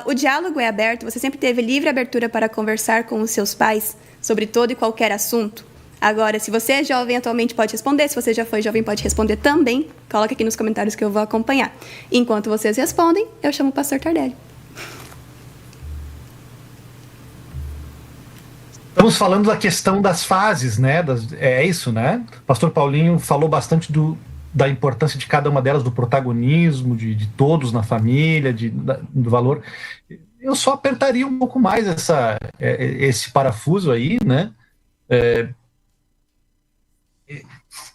o diálogo é aberto? Você sempre teve livre abertura para conversar com os seus pais sobre todo e qualquer assunto? Agora, se você é jovem atualmente, pode responder. Se você já foi jovem, pode responder também. Coloca aqui nos comentários que eu vou acompanhar. Enquanto vocês respondem, eu chamo o pastor Tardelli. Estamos falando da questão das fases, né? É isso, né? O pastor Paulinho falou bastante da importância de cada uma delas, do protagonismo, de todos na família, do valor. Eu só apertaria um pouco mais esse parafuso aí, né?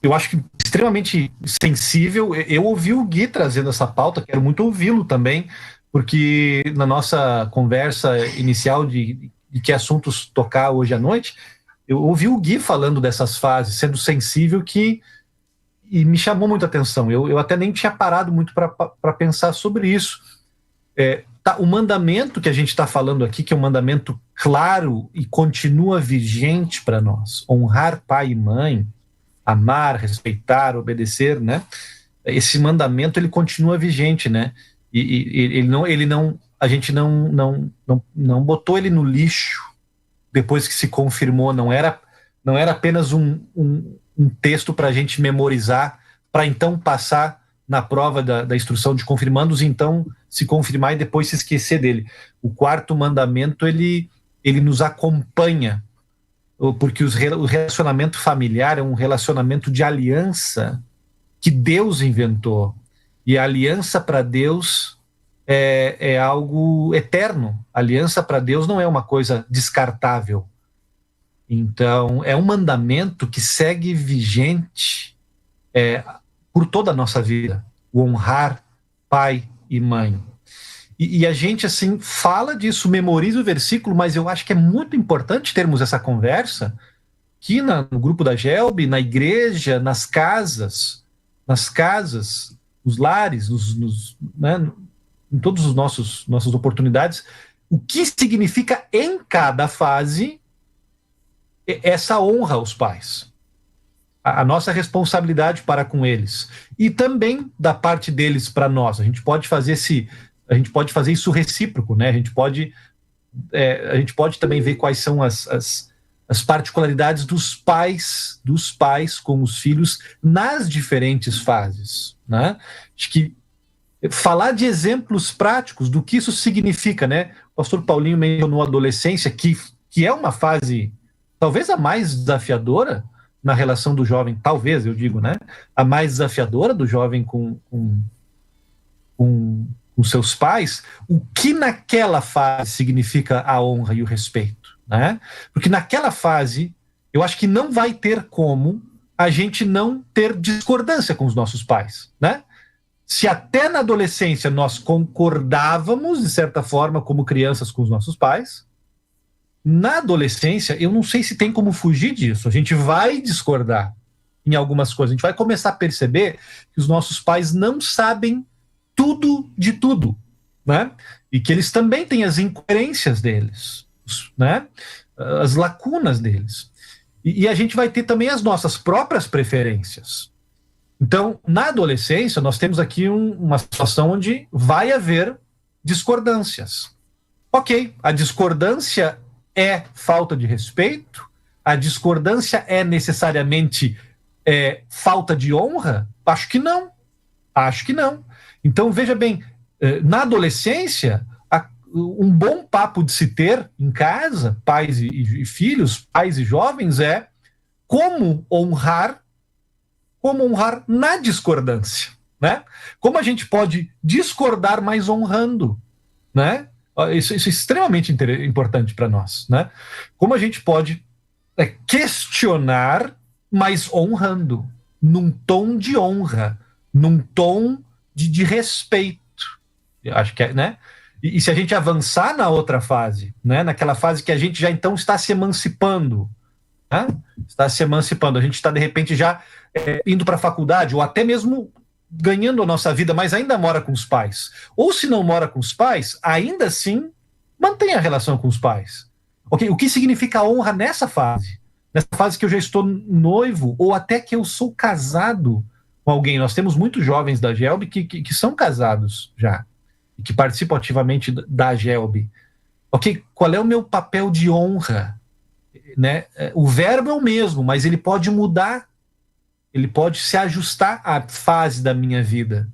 Eu acho que extremamente sensível. Eu ouvi o Gui trazendo essa pauta, quero muito ouvi-lo também, porque na nossa conversa inicial de que assuntos tocar hoje à noite, eu ouvi o Gui falando dessas fases, sendo sensível, e me chamou muita atenção. Eu até nem tinha parado muito para pensar sobre isso. O mandamento que a gente está falando aqui, que é um mandamento claro e continua vigente para nós, honrar pai e mãe, amar, respeitar, obedecer, né? Esse mandamento, ele continua vigente, né? A gente não botou ele no lixo depois que se confirmou, não era apenas um texto para a gente memorizar, para então passar na prova da instrução de confirmandos, então se confirmar e depois se esquecer dele. O quarto mandamento, ele nos acompanha, porque o relacionamento familiar é um relacionamento de aliança que Deus inventou, e a aliança para Deus é algo eterno. A aliança para Deus não é uma coisa descartável. Então, é um mandamento que segue vigente por toda a nossa vida, o honrar pai e mãe. E a gente, assim, fala disso, memoriza o versículo, mas eu acho que é muito importante termos essa conversa aqui no grupo da Gelb, na igreja, nas casas, nos lares, né, em todas as nossas oportunidades, o que significa em cada fase essa honra aos pais, a nossa responsabilidade para com eles, e também da parte deles para nós. A gente pode fazer isso recíproco, né? A gente pode também ver quais são as particularidades dos pais com os filhos nas diferentes fases, né? Acho que falar de exemplos práticos do que isso significa, né? O pastor Paulinho mencionou a adolescência, que é uma fase talvez a mais desafiadora, na relação do jovem, talvez, eu digo, né, a mais desafiadora do jovem com seus pais, o que naquela fase significa a honra e o respeito, né? Porque naquela fase, eu acho que não vai ter como a gente não ter discordância com os nossos pais, né? Se até na adolescência nós concordávamos, de certa forma, como crianças com os nossos pais, na adolescência, eu não sei se tem como fugir disso. A gente vai discordar em algumas coisas. A gente vai começar a perceber que os nossos pais não sabem tudo de tudo, né? E que eles também têm as incoerências deles, né? As lacunas deles. E a gente vai ter também as nossas próprias preferências. Então, na adolescência, nós temos aqui uma situação onde vai haver discordâncias. Ok, a discordância é falta de respeito? A discordância é necessariamente falta de honra? Acho que não. Acho que não. Então, veja bem, na adolescência, um bom papo de se ter em casa, pais e filhos, pais e jovens, é como honrar na discordância, né? Como a gente pode discordar, mas honrando, né? Isso é extremamente importante para nós, né? Como a gente pode questionar, mas honrando, num tom de honra, num tom de respeito. Eu acho que né? E se a gente avançar na outra fase, né? Naquela fase que a gente já então está se emancipando, né? Está se emancipando, a gente está de repente já indo para a faculdade, ou até mesmo ganhando a nossa vida, mas ainda mora com os pais. Ou se não mora com os pais, ainda assim mantém a relação com os pais. Okay? O que significa honra nessa fase? Nessa fase que eu já estou noivo, ou até que eu sou casado com alguém. Nós temos muitos jovens da GELB que são casados já, e que participam ativamente da GELB. Ok, qual é o meu papel de honra? Né? O verbo é o mesmo, mas ele pode mudar, ele pode se ajustar à fase da minha vida.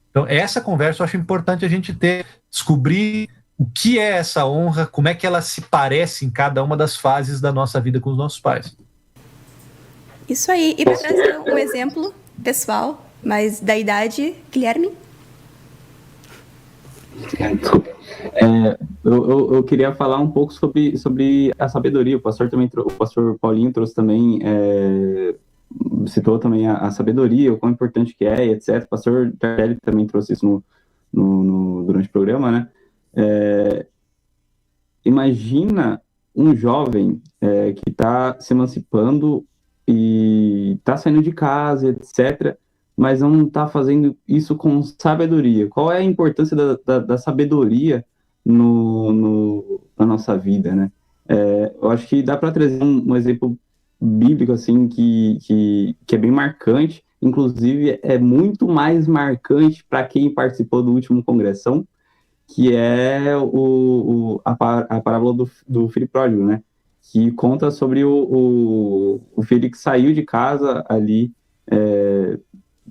Então, essa conversa eu acho importante a gente ter, descobrir o que é essa honra, como é que ela se parece em cada uma das fases da nossa vida com os nossos pais. Isso aí. E para trazer um exemplo pessoal, mas da idade, Guilherme? Eu queria falar um pouco sobre a sabedoria. O pastor Paulinho trouxe também, citou também a sabedoria, o quão importante que é, etc. O pastor Tardelli também trouxe isso durante o programa, né? Imagina um jovem que está se emancipando e está saindo de casa, etc., mas não está fazendo isso com sabedoria. Qual é a importância da sabedoria na nossa vida, né? Eu acho que dá para trazer um exemplo bíblico, assim, que é bem marcante, inclusive é muito mais marcante para quem participou do último congressão, que é a parábola do filho pródigo, né? Que conta sobre o filho que saiu de casa ali,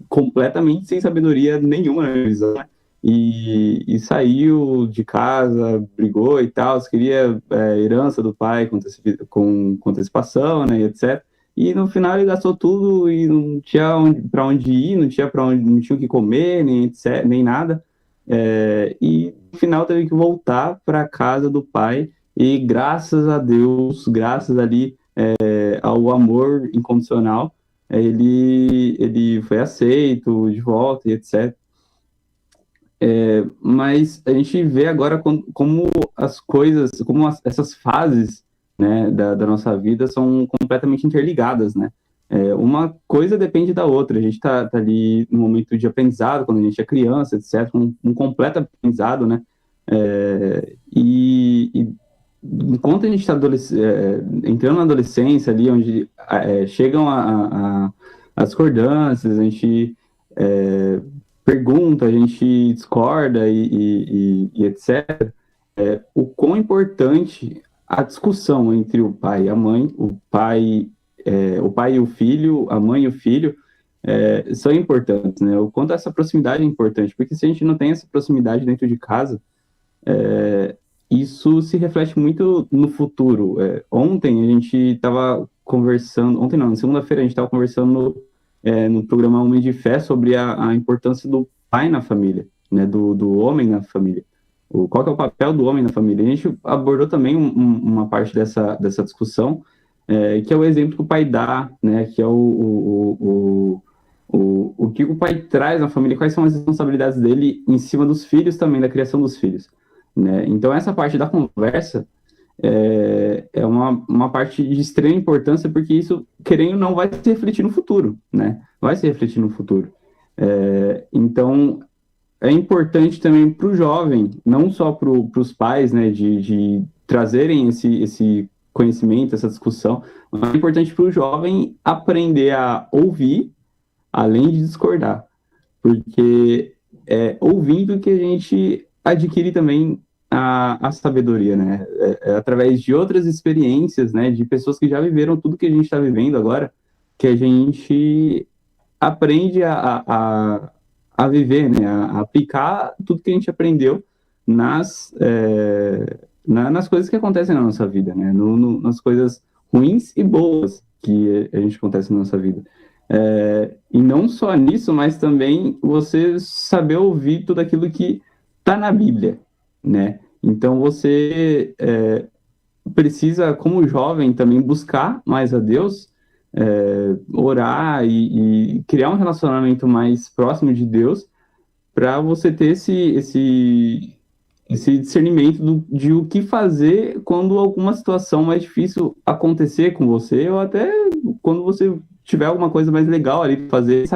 completamente sem sabedoria nenhuma na minha visão, né? E saiu de casa, brigou e tal, queria herança do pai com antecipação, né, etc. E no final ele gastou tudo e não tinha para onde ir, não tinha o que comer, nem etc, nem nada. E no final teve que voltar para a casa do pai, e graças a Deus, graças ali ao amor incondicional, ele foi aceito de volta e etc. Mas a gente vê agora como as coisas, essas fases, né, da nossa vida são completamente interligadas, né? Uma coisa depende da outra. A gente tá ali no momento de aprendizado, quando a gente é criança, etc., um completo aprendizado, né? E enquanto a gente está entrando na adolescência ali, onde chegam as discordâncias, a gente pergunta, a gente discorda e etc., o quão importante a discussão entre o pai e a mãe, o pai e o filho, a mãe e o filho, são importantes, né? O quanto essa proximidade é importante, porque se a gente não tem essa proximidade dentro de casa, isso se reflete muito no futuro. Ontem a gente estava conversando, ontem não, na segunda-feira a gente estava conversando no programa Homem de Fé sobre a importância do pai na família, né, do homem na família. Qual que é o papel do homem na família? A gente abordou também uma parte dessa discussão, que é o exemplo que o pai dá, né, que é o que o pai traz na família, quais são as responsabilidades dele em cima dos filhos também, da criação dos filhos, né? Então essa parte da conversa é uma parte de extrema importância, porque isso, querendo ou não, vai se refletir no futuro, né? Vai se refletir no futuro. Então é importante também para o jovem, não só para os pais, né, de trazerem esse conhecimento, essa discussão, mas é importante para o jovem aprender a ouvir, além de discordar, porque é ouvindo que a gente adquire também a sabedoria, né? Através de outras experiências, né, de pessoas que já viveram tudo que a gente está vivendo agora, que a gente aprende a viver, né, a aplicar tudo que a gente aprendeu nas coisas que acontecem na nossa vida, né, nas coisas ruins e boas que a gente acontece na nossa vida. E não só nisso, mas também você saber ouvir tudo aquilo que está na Bíblia, né? Então você precisa, como jovem, também buscar mais a Deus, orar e criar um relacionamento mais próximo de Deus, para você ter esse discernimento de o que fazer quando alguma situação mais difícil acontecer com você, ou até quando você tiver alguma coisa mais legal ali para fazer,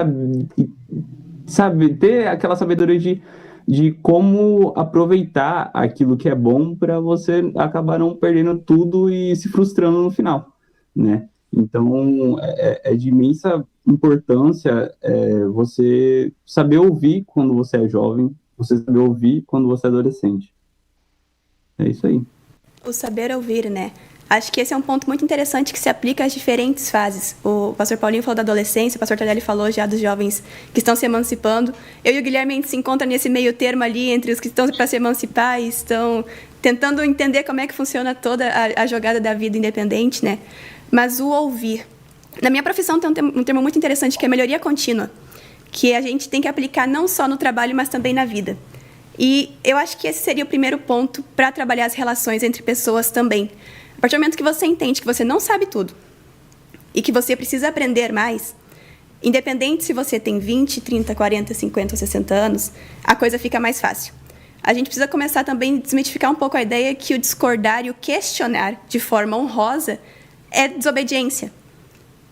sabe, ter aquela sabedoria de como aproveitar aquilo que é bom, para você acabar não perdendo tudo e se frustrando no final, né? Então, é de imensa importância você saber ouvir quando você é jovem, você saber ouvir quando você é adolescente. É isso aí. O saber ouvir, né? Acho que esse é um ponto muito interessante que se aplica às diferentes fases. O pastor Paulinho falou da adolescência, o pastor Tardelli falou já dos jovens que estão se emancipando. Eu e o Guilherme, a gente se encontra nesse meio termo ali, entre os que estão para se emancipar e estão tentando entender como é que funciona toda a jogada da vida independente, né? Mas o ouvir. Na minha profissão tem um termo muito interessante, que é melhoria contínua, que a gente tem que aplicar não só no trabalho, mas também na vida. E eu acho que esse seria o primeiro ponto para trabalhar as relações entre pessoas também. A partir do momento que você entende que você não sabe tudo e que você precisa aprender mais, independente se você tem 20, 30, 40, 50 ou 60 anos, a coisa fica mais fácil. A gente precisa começar também a desmitificar um pouco a ideia que o discordar e o questionar de forma honrosa é desobediência.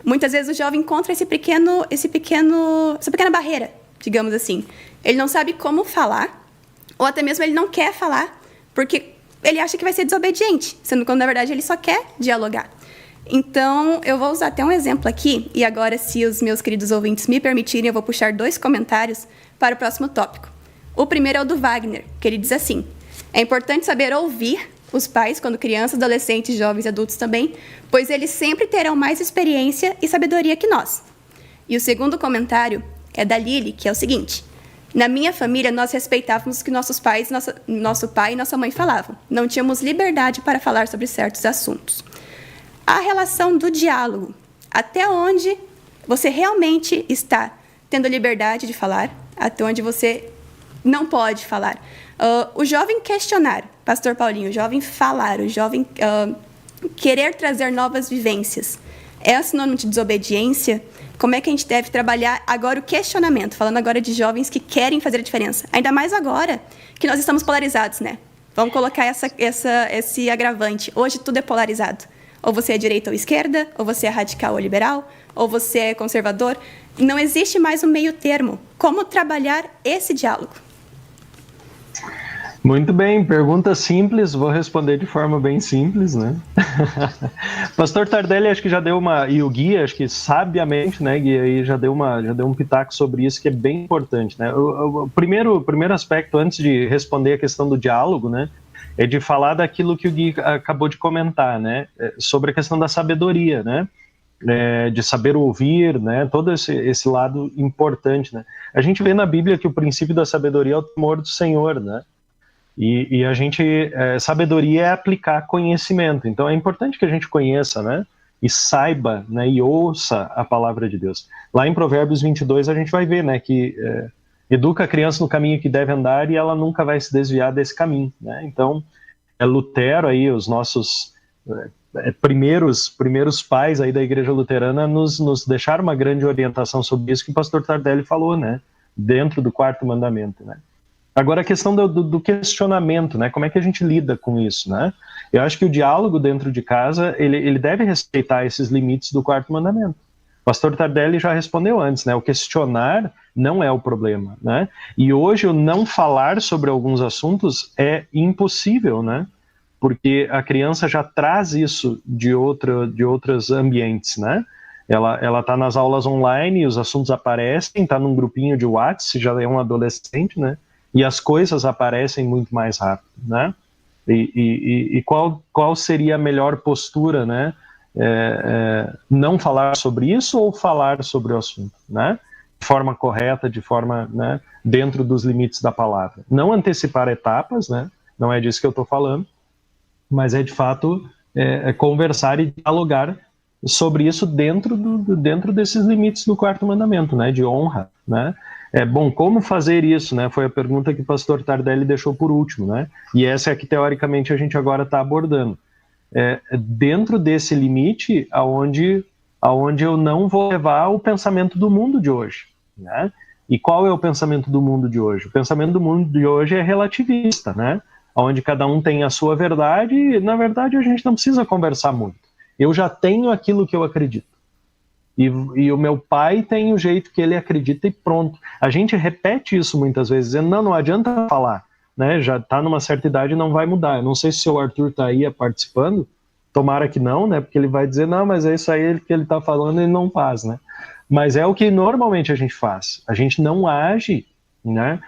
Muitas vezes o jovem encontra essa pequena barreira, digamos assim. Ele não sabe como falar, ou até mesmo ele não quer falar, porque ele acha que vai ser desobediente, sendo que, na verdade, ele só quer dialogar. Então, eu vou usar até um exemplo aqui, e agora, se os meus queridos ouvintes me permitirem, eu vou puxar 2 comentários para o próximo tópico. O primeiro é o do Wagner, que ele diz assim: é importante saber ouvir os pais quando crianças, adolescentes, jovens e adultos também, pois eles sempre terão mais experiência e sabedoria que nós. E o segundo comentário é da Lili, que é o seguinte: na minha família, nós respeitávamos o que nossos pais, nosso pai e nossa mãe falavam. Não tínhamos liberdade para falar sobre certos assuntos. A relação do diálogo. Até onde você realmente está tendo liberdade de falar, até onde você não pode falar. O jovem questionar, pastor Paulinho, o jovem falar, o jovem querer trazer novas vivências. É sinônimo de desobediência? Como é que a gente deve trabalhar agora o questionamento? Falando agora de jovens que querem fazer a diferença. Ainda mais agora que nós estamos polarizados, né? Vamos colocar esse agravante. Hoje tudo é polarizado. Ou você é direita ou esquerda, ou você é radical ou liberal, ou você é conservador. Não existe mais um meio termo. Como trabalhar esse diálogo? Muito bem, pergunta simples, vou responder de forma bem simples, né? Pastor Tardelli acho que já deu e o Gui, acho que sabiamente, né, Gui, aí já deu um pitaco sobre isso que é bem importante, né? O primeiro aspecto, antes de responder a questão do diálogo, né, é de falar daquilo que o Gui acabou de comentar, né, sobre a questão da sabedoria, né? De saber ouvir, né, todo esse lado importante, né? A gente vê na Bíblia que o princípio da sabedoria é o temor do Senhor, né? E sabedoria é aplicar conhecimento. Então é importante que a gente conheça, né, e saiba, né, e ouça a palavra de Deus. Lá em Provérbios 22 a gente vai ver, né, que educa a criança no caminho que deve andar e ela nunca vai se desviar desse caminho, né? Então, Lutero aí, os nossos primeiros pais aí da Igreja Luterana nos deixaram uma grande orientação sobre isso que o pastor Tardelli falou, né, dentro do 4º mandamento, né? Agora a questão do questionamento, né, como é que a gente lida com isso, né? Eu acho que o diálogo dentro de casa, ele deve respeitar esses limites do 4º mandamento. O pastor Tardelli já respondeu antes, né, o questionar não é o problema, né? E hoje o não falar sobre alguns assuntos é impossível, né? Porque a criança já traz isso de outros ambientes, né? Ela está nas aulas online, os assuntos aparecem, está num grupinho de WhatsApp, já é um adolescente, né? E as coisas aparecem muito mais rápido, né? E qual seria a melhor postura, né? Não falar sobre isso ou falar sobre o assunto, né? De forma correta, de forma, né, dentro dos limites da palavra. Não antecipar etapas, né? Não é disso que eu estou falando, mas de fato conversar e dialogar sobre isso dentro desses limites do 4º mandamento, né? De honra, né? Bom, como fazer isso, né? Foi a pergunta que o pastor Tardelli deixou por último, né? E essa é que teoricamente a gente agora está abordando. Dentro desse limite, aonde eu não vou levar o pensamento do mundo de hoje, né? E qual é o pensamento do mundo de hoje? O pensamento do mundo de hoje é relativista, né? Onde cada um tem a sua verdade e, na verdade, a gente não precisa conversar muito. Eu já tenho aquilo que eu acredito. E o meu pai tem o jeito que ele acredita e pronto. A gente repete isso muitas vezes, dizendo, não adianta falar, né? Já está numa certa idade e não vai mudar. Eu não sei se o Arthur está aí participando, tomara que não, né? Porque ele vai dizer, não, mas é isso aí que ele está falando e ele não faz, né? Mas é o que normalmente a gente faz. A gente não age, né?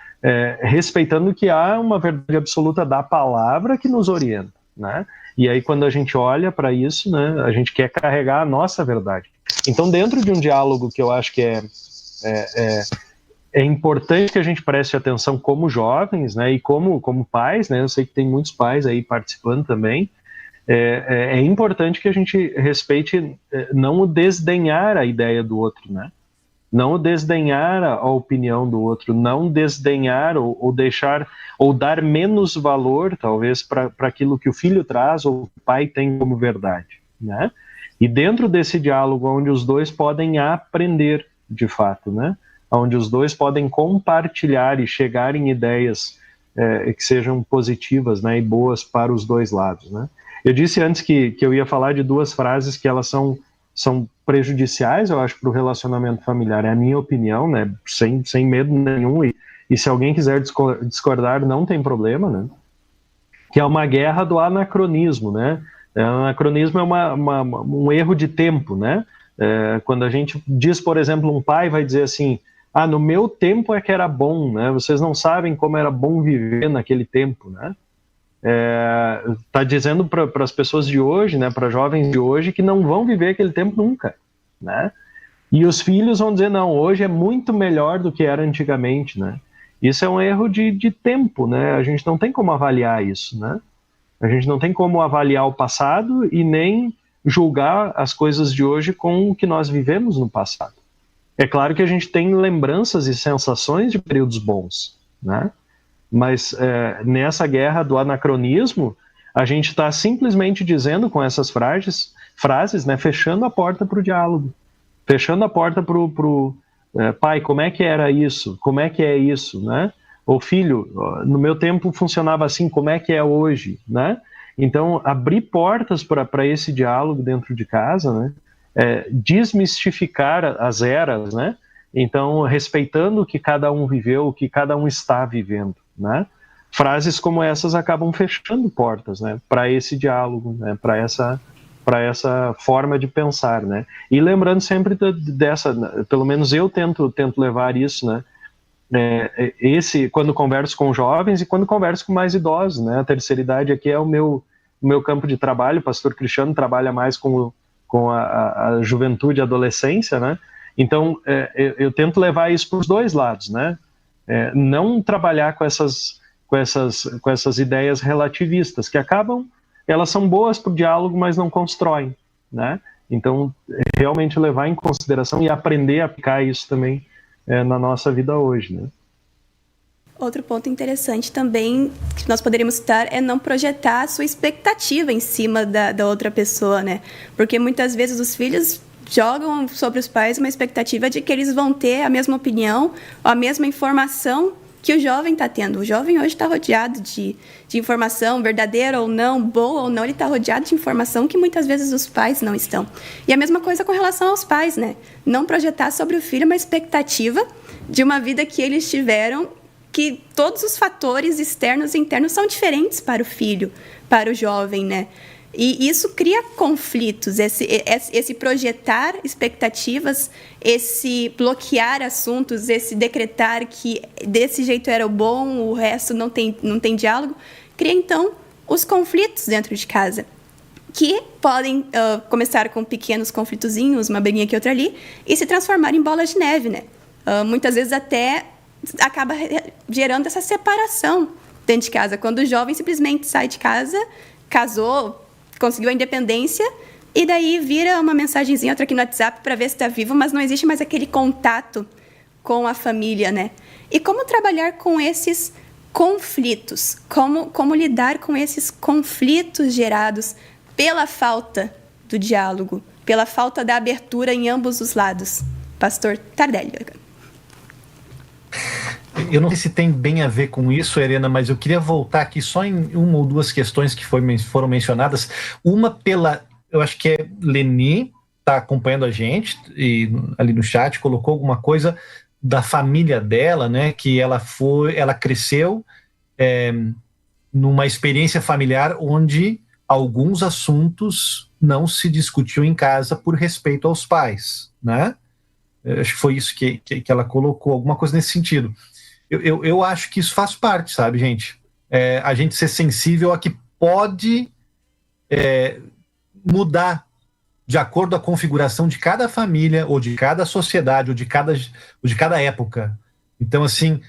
Respeitando que há uma verdade absoluta da palavra que nos orienta, né? E aí quando a gente olha para isso, né, a gente quer carregar a nossa verdade. Então dentro de um diálogo que eu acho que é importante que a gente preste atenção como jovens, né, e como pais, né, eu sei que tem muitos pais aí participando também, é importante que a gente respeite, não o desdenhar a ideia do outro, né? Não o desdenhar a opinião do outro, não desdenhar ou deixar, ou dar menos valor, talvez, para aquilo que o filho traz ou o pai tem como verdade, né? E dentro desse diálogo, onde os dois podem aprender, de fato, né? Onde os dois podem compartilhar e chegar em ideias que sejam positivas, né? E boas para os dois lados, né? Eu disse antes que eu ia falar de duas frases que elas são prejudiciais, eu acho, para o relacionamento familiar. É a minha opinião, né? Sem medo nenhum. E se alguém quiser discordar, não tem problema, né? Que é uma guerra do anacronismo, né? Anacronismo é um erro de tempo, né? Quando a gente diz, por exemplo, um pai vai dizer assim, no meu tempo é que era bom, né? Vocês não sabem como era bom viver naquele tempo, né? Tá dizendo para as pessoas de hoje, né, para jovens de hoje, que não vão viver aquele tempo nunca, né? E os filhos vão dizer, não, hoje é muito melhor do que era antigamente, né? Isso é um erro de tempo, né? A gente não tem como avaliar isso, né? A gente não tem como avaliar o passado e nem julgar as coisas de hoje com o que nós vivemos no passado. É claro que a gente tem lembranças e sensações de períodos bons, né? Mas nessa guerra do anacronismo, a gente está simplesmente dizendo com essas frases, né, fechando a porta para o diálogo, fechando a porta para o pai, como é que era isso? Como é que é isso? Né? Ou filho, no meu tempo funcionava assim, como é que é hoje? Né? Então, abrir portas para esse diálogo dentro de casa, né, desmistificar as eras, né? Então, respeitando o que cada um viveu, o que cada um está vivendo, né? Frases como essas acabam fechando portas, né, para esse diálogo, né, para essa forma de pensar, né? E lembrando sempre dessa, pelo menos eu tento levar isso, né? Quando converso com jovens e quando converso com mais idosos, né? A terceira idade aqui é o meu campo de trabalho. O pastor Cristiano trabalha mais com a juventude e adolescência, né? Então, eu tento levar isso para os dois lados, né? Não trabalhar com essas ideias relativistas, que elas são boas para o diálogo, mas não constroem, né? Então, realmente levar em consideração e aprender a aplicar isso também na nossa vida hoje, né? Outro ponto interessante também que nós poderíamos citar é não projetar a sua expectativa em cima da outra pessoa, né? Porque muitas vezes os filhos jogam sobre os pais uma expectativa de que eles vão ter a mesma opinião ou a mesma informação que o jovem está tendo. O jovem hoje está rodeado de informação, verdadeira ou não, boa ou não, ele está rodeado de informação que muitas vezes os pais não estão. E a mesma coisa com relação aos pais, né? Não projetar sobre o filho uma expectativa de uma vida que eles tiveram, que todos os fatores externos e internos são diferentes para o filho, para o jovem, né? E isso cria conflitos, esse projetar expectativas, esse bloquear assuntos, esse decretar que desse jeito era o bom, o resto não tem diálogo, cria, então, os conflitos dentro de casa, que podem começar com pequenos conflitozinhos, uma briguinha aqui, outra ali, e se transformar em bola de neve, né? Muitas vezes até acaba gerando essa separação dentro de casa, quando o jovem simplesmente sai de casa, casou, conseguiu a independência, e daí vira uma mensagenzinha, outra aqui no WhatsApp para ver se está vivo, mas não existe mais aquele contato com a família, né? E como trabalhar com esses conflitos? Como lidar com esses conflitos gerados pela falta do diálogo, pela falta da abertura em ambos os lados? Pastor Tardelli. Eu não sei se tem bem a ver com isso, Helena, mas eu queria voltar aqui só em uma ou duas questões que foram mencionadas. Uma eu acho que é Leni, está acompanhando a gente, e ali no chat colocou alguma coisa da família dela, né, que ela cresceu numa experiência familiar onde alguns assuntos não se discutiam em casa por respeito aos pais, né? Acho que foi isso que ela colocou, alguma coisa nesse sentido. Eu acho que isso faz parte, sabe, gente? A gente ser sensível a que pode mudar de acordo com a configuração de cada família, ou de cada sociedade, ou de cada época. Então, assim,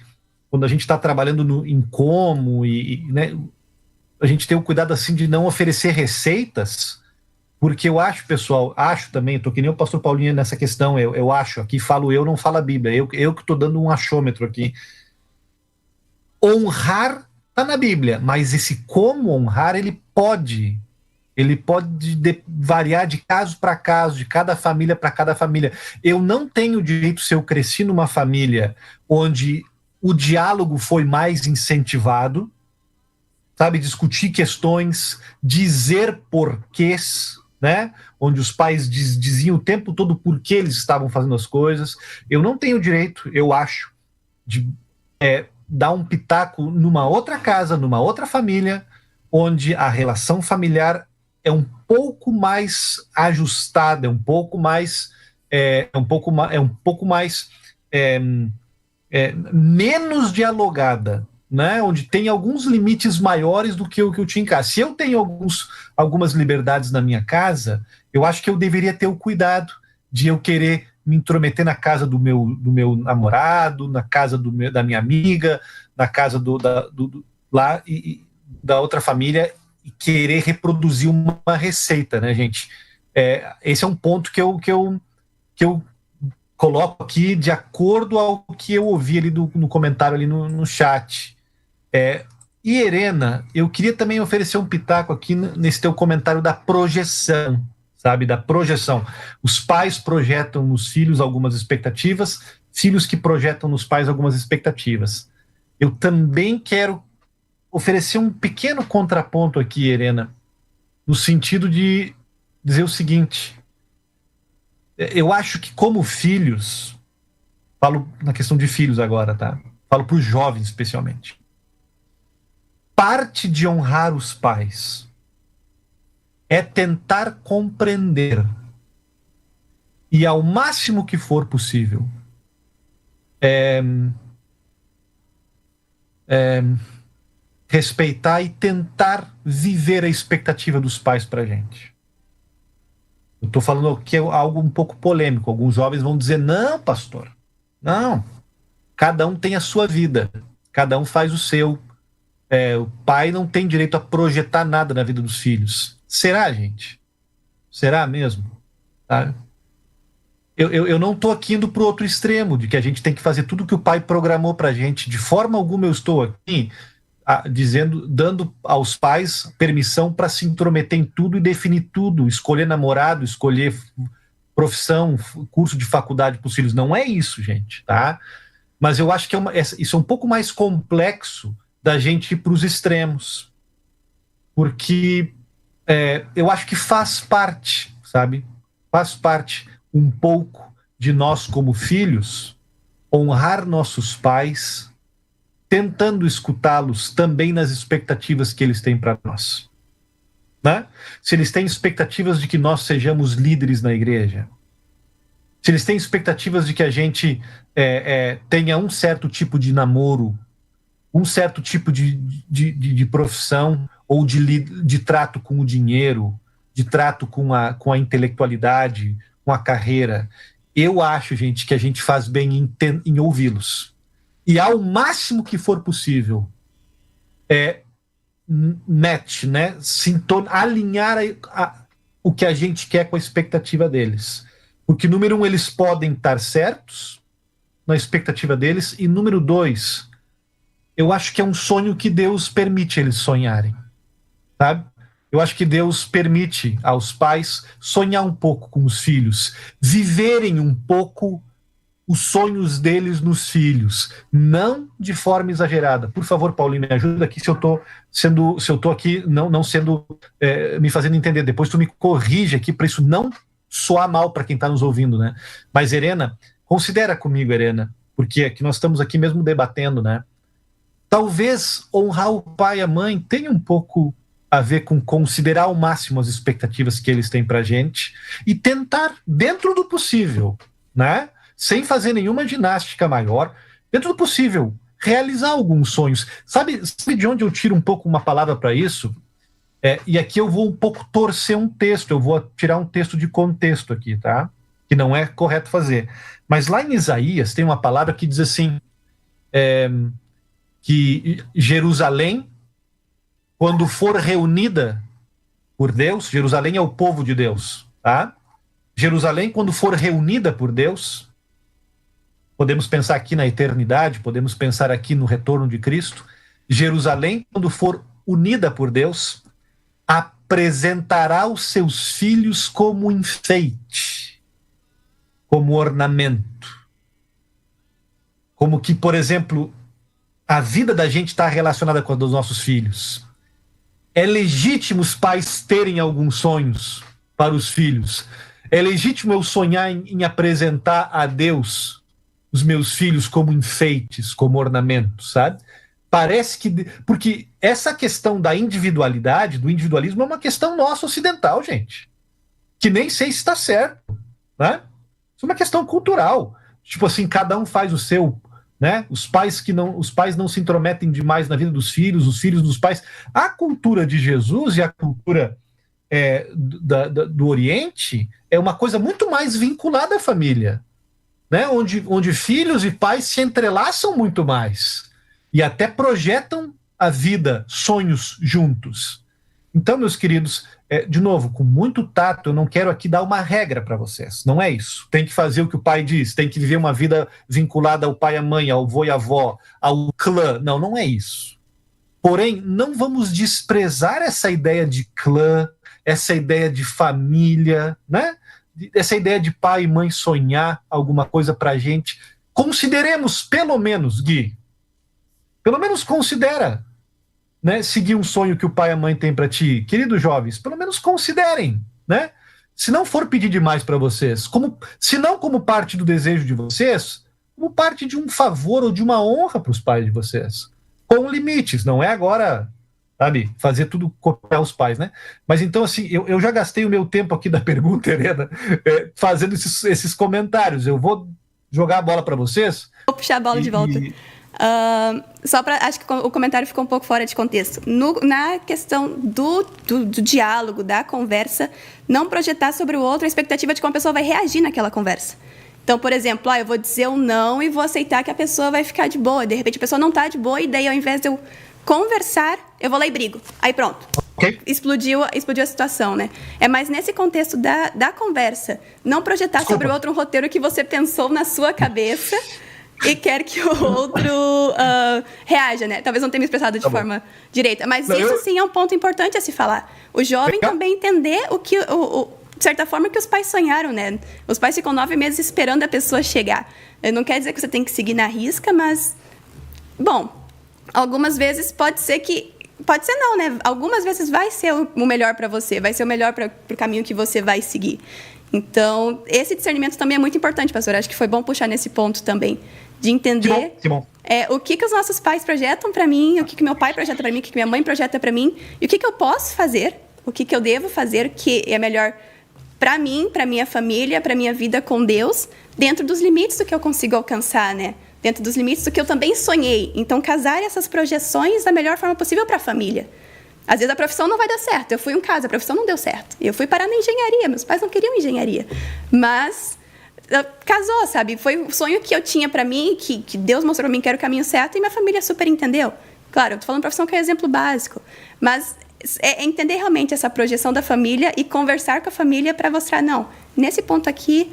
quando a gente está trabalhando em como, né, a gente tem o cuidado assim, de não oferecer receitas, porque eu acho, pessoal, também, eu tô que nem o pastor Paulinho nessa questão, eu acho, aqui falo eu, não fala a Bíblia, eu que estou dando um achômetro aqui. Honrar está na Bíblia, mas esse como honrar, ele pode variar de caso para caso, de cada família para cada família. Eu não tenho direito, se eu cresci numa família onde o diálogo foi mais incentivado, sabe, discutir questões, dizer porquês, né, onde os pais diziam o tempo todo por que eles estavam fazendo as coisas. Eu não tenho direito, eu acho, de dar um pitaco numa outra casa, numa outra família, onde a relação familiar é um pouco mais ajustada, é um pouco mais menos dialogada, né? Onde tem alguns limites maiores do que o que eu tinha em casa. Se eu tenho algumas liberdades na minha casa, eu acho que eu deveria ter o cuidado de eu querer me intrometer na casa do meu namorado, na casa da minha amiga, na casa lá e da outra família, e querer reproduzir uma receita, né, gente? Esse é um ponto que eu coloco aqui de acordo ao que eu ouvi ali no comentário ali no chat. E, Helena, eu queria também oferecer um pitaco aqui nesse teu comentário da projeção, sabe, da projeção. Os pais projetam nos filhos algumas expectativas, filhos que projetam nos pais algumas expectativas. Eu também quero oferecer um pequeno contraponto aqui, Helena, no sentido de dizer o seguinte: eu acho que como filhos, falo na questão de filhos agora, tá? Falo para os jovens especialmente. Parte de honrar os pais é tentar compreender e, ao máximo que for possível, respeitar e tentar viver a expectativa dos pais para a gente. Eu estou falando que é algo um pouco polêmico. Alguns jovens vão dizer: não, pastor, não. Cada um tem a sua vida, cada um faz o seu. O pai não tem direito a projetar nada na vida dos filhos. Será, gente? Será mesmo? Tá? Eu não estou aqui indo para o outro extremo, de que a gente tem que fazer tudo que o pai programou para a gente. De forma alguma eu estou aqui dando aos pais permissão para se intrometer em tudo e definir tudo, escolher namorado, escolher profissão, curso de faculdade para os filhos. Não é isso, gente, tá? Mas eu acho que isso é um pouco mais complexo da gente ir para os extremos, porque eu acho que faz parte, sabe? Faz parte um pouco de nós como filhos honrar nossos pais, tentando escutá-los também nas expectativas que eles têm para nós. Né? Se eles têm expectativas de que nós sejamos líderes na igreja, se eles têm expectativas de que a gente tenha um certo tipo de namoro, um certo tipo de profissão ou de trato com o dinheiro, de trato com a intelectualidade, com a carreira, eu acho, gente, que a gente faz bem em ouvi-los. E ao máximo que for possível, match, né? Alinhar o que a gente quer com a expectativa deles. Porque, número 1, eles podem estar certos na expectativa deles, e número 2, eu acho que é um sonho que Deus permite eles sonharem, sabe? Eu acho que Deus permite aos pais sonhar um pouco com os filhos, viverem um pouco os sonhos deles nos filhos, não de forma exagerada. Por favor, Paulinho, me ajuda aqui se eu estou aqui não sendo me fazendo entender. Depois tu me corrige aqui para isso não soar mal para quem está nos ouvindo, né? Mas, Herena, considera comigo, Herena, porque é que nós estamos aqui mesmo debatendo, né? Talvez honrar o pai e a mãe tenha um pouco a ver com considerar ao máximo as expectativas que eles têm pra gente e tentar, dentro do possível, né? Sem fazer nenhuma ginástica maior, dentro do possível, realizar alguns sonhos. Sabe de onde eu tiro um pouco uma palavra para isso? E aqui eu vou um pouco torcer um texto, eu vou tirar um texto de contexto aqui, tá? Que não é correto fazer. Mas lá em Isaías tem uma palavra que diz assim, que Jerusalém, quando for reunida por Deus, Jerusalém é o povo de Deus, tá? Jerusalém, quando for reunida por Deus, podemos pensar aqui na eternidade, podemos pensar aqui no retorno de Cristo. Jerusalém, quando for unida por Deus, apresentará os seus filhos como enfeite, como ornamento. Como que, por exemplo, a vida da gente está relacionada com a dos nossos filhos. É legítimo os pais terem alguns sonhos para os filhos. É legítimo eu sonhar em apresentar a Deus os meus filhos como enfeites, como ornamentos, sabe? Parece que... Porque essa questão da individualidade, do individualismo, é uma questão nossa ocidental, gente. Que nem sei se está certo, né? Isso é uma questão cultural. Tipo assim, cada um faz o seu... Né? Os pais não se intrometem demais na vida dos filhos, os filhos dos pais. A cultura de Jesus e a cultura do Oriente é uma coisa muito mais vinculada à família, né? Onde filhos e pais se entrelaçam muito mais e até projetam a vida, sonhos juntos. Então, meus queridos, de novo, com muito tato, eu não quero aqui dar uma regra para vocês. Não é isso. Tem que fazer o que o pai diz, tem que viver uma vida vinculada ao pai e à mãe, ao avô e à avó, ao clã. Não, não é isso. Porém, não vamos desprezar essa ideia de clã, essa ideia de família, né? Essa ideia de pai e mãe sonhar alguma coisa para a gente. Consideremos, pelo menos, Gui, pelo menos considera, né, seguir um sonho que o pai e a mãe têm para ti. Queridos jovens, pelo menos considerem, né? Se não for pedir demais para vocês, se não como parte do desejo de vocês, como parte de um favor ou de uma honra para os pais de vocês. Com limites, não é agora, sabe, fazer tudo copiar os pais, né? Mas então, assim, eu já gastei o meu tempo aqui da pergunta, Helena, fazendo esses comentários. Eu vou jogar a bola para vocês. Vou puxar a bola de volta. Acho que o comentário ficou um pouco fora de contexto. Na questão do diálogo, da conversa, não projetar sobre o outro a expectativa de como a pessoa vai reagir naquela conversa. Então, por exemplo, eu vou dizer um não e vou aceitar que a pessoa vai ficar de boa. De repente, a pessoa não está de boa e daí, ao invés de eu conversar, eu vou lá e brigo. Aí pronto. explodiu a situação, né? É mais nesse contexto da conversa. Não projetar sobre o outro um roteiro que você pensou na sua cabeça e quer que o outro reaja, né? Talvez não tenha me expressado de forma direita, mas sim é um ponto importante a se falar. O jovem também entender o que, de certa forma, que os pais sonharam, né? Os pais ficam 9 meses esperando a pessoa chegar. Não quer dizer que você tem que seguir na risca, mas... Bom, algumas vezes pode ser não, né? Algumas vezes vai ser o melhor para você, vai ser o melhor para o caminho que você vai seguir. Então, esse discernimento também é muito importante, pastor. Acho que foi bom puxar nesse ponto também, de entender o que os nossos pais projetam para mim, o que meu pai projeta para mim, o que minha mãe projeta para mim, e o que eu posso fazer, o que eu devo fazer, que é melhor para mim, para minha família, para minha vida com Deus, dentro dos limites do que eu consigo alcançar, né? Dentro dos limites do que eu também sonhei. Então, casar essas projeções da melhor forma possível para a família. Às vezes a profissão não vai dar certo. Eu fui um caso, a profissão não deu certo. Eu fui parar na engenharia, meus pais não queriam engenharia. Mas casou, sabe? Foi o sonho que eu tinha para mim, que Deus mostrou para mim que era o caminho certo e minha família super entendeu. Claro, eu tô falando profissão que é exemplo básico, mas é entender realmente essa projeção da família e conversar com a família para mostrar, não, nesse ponto aqui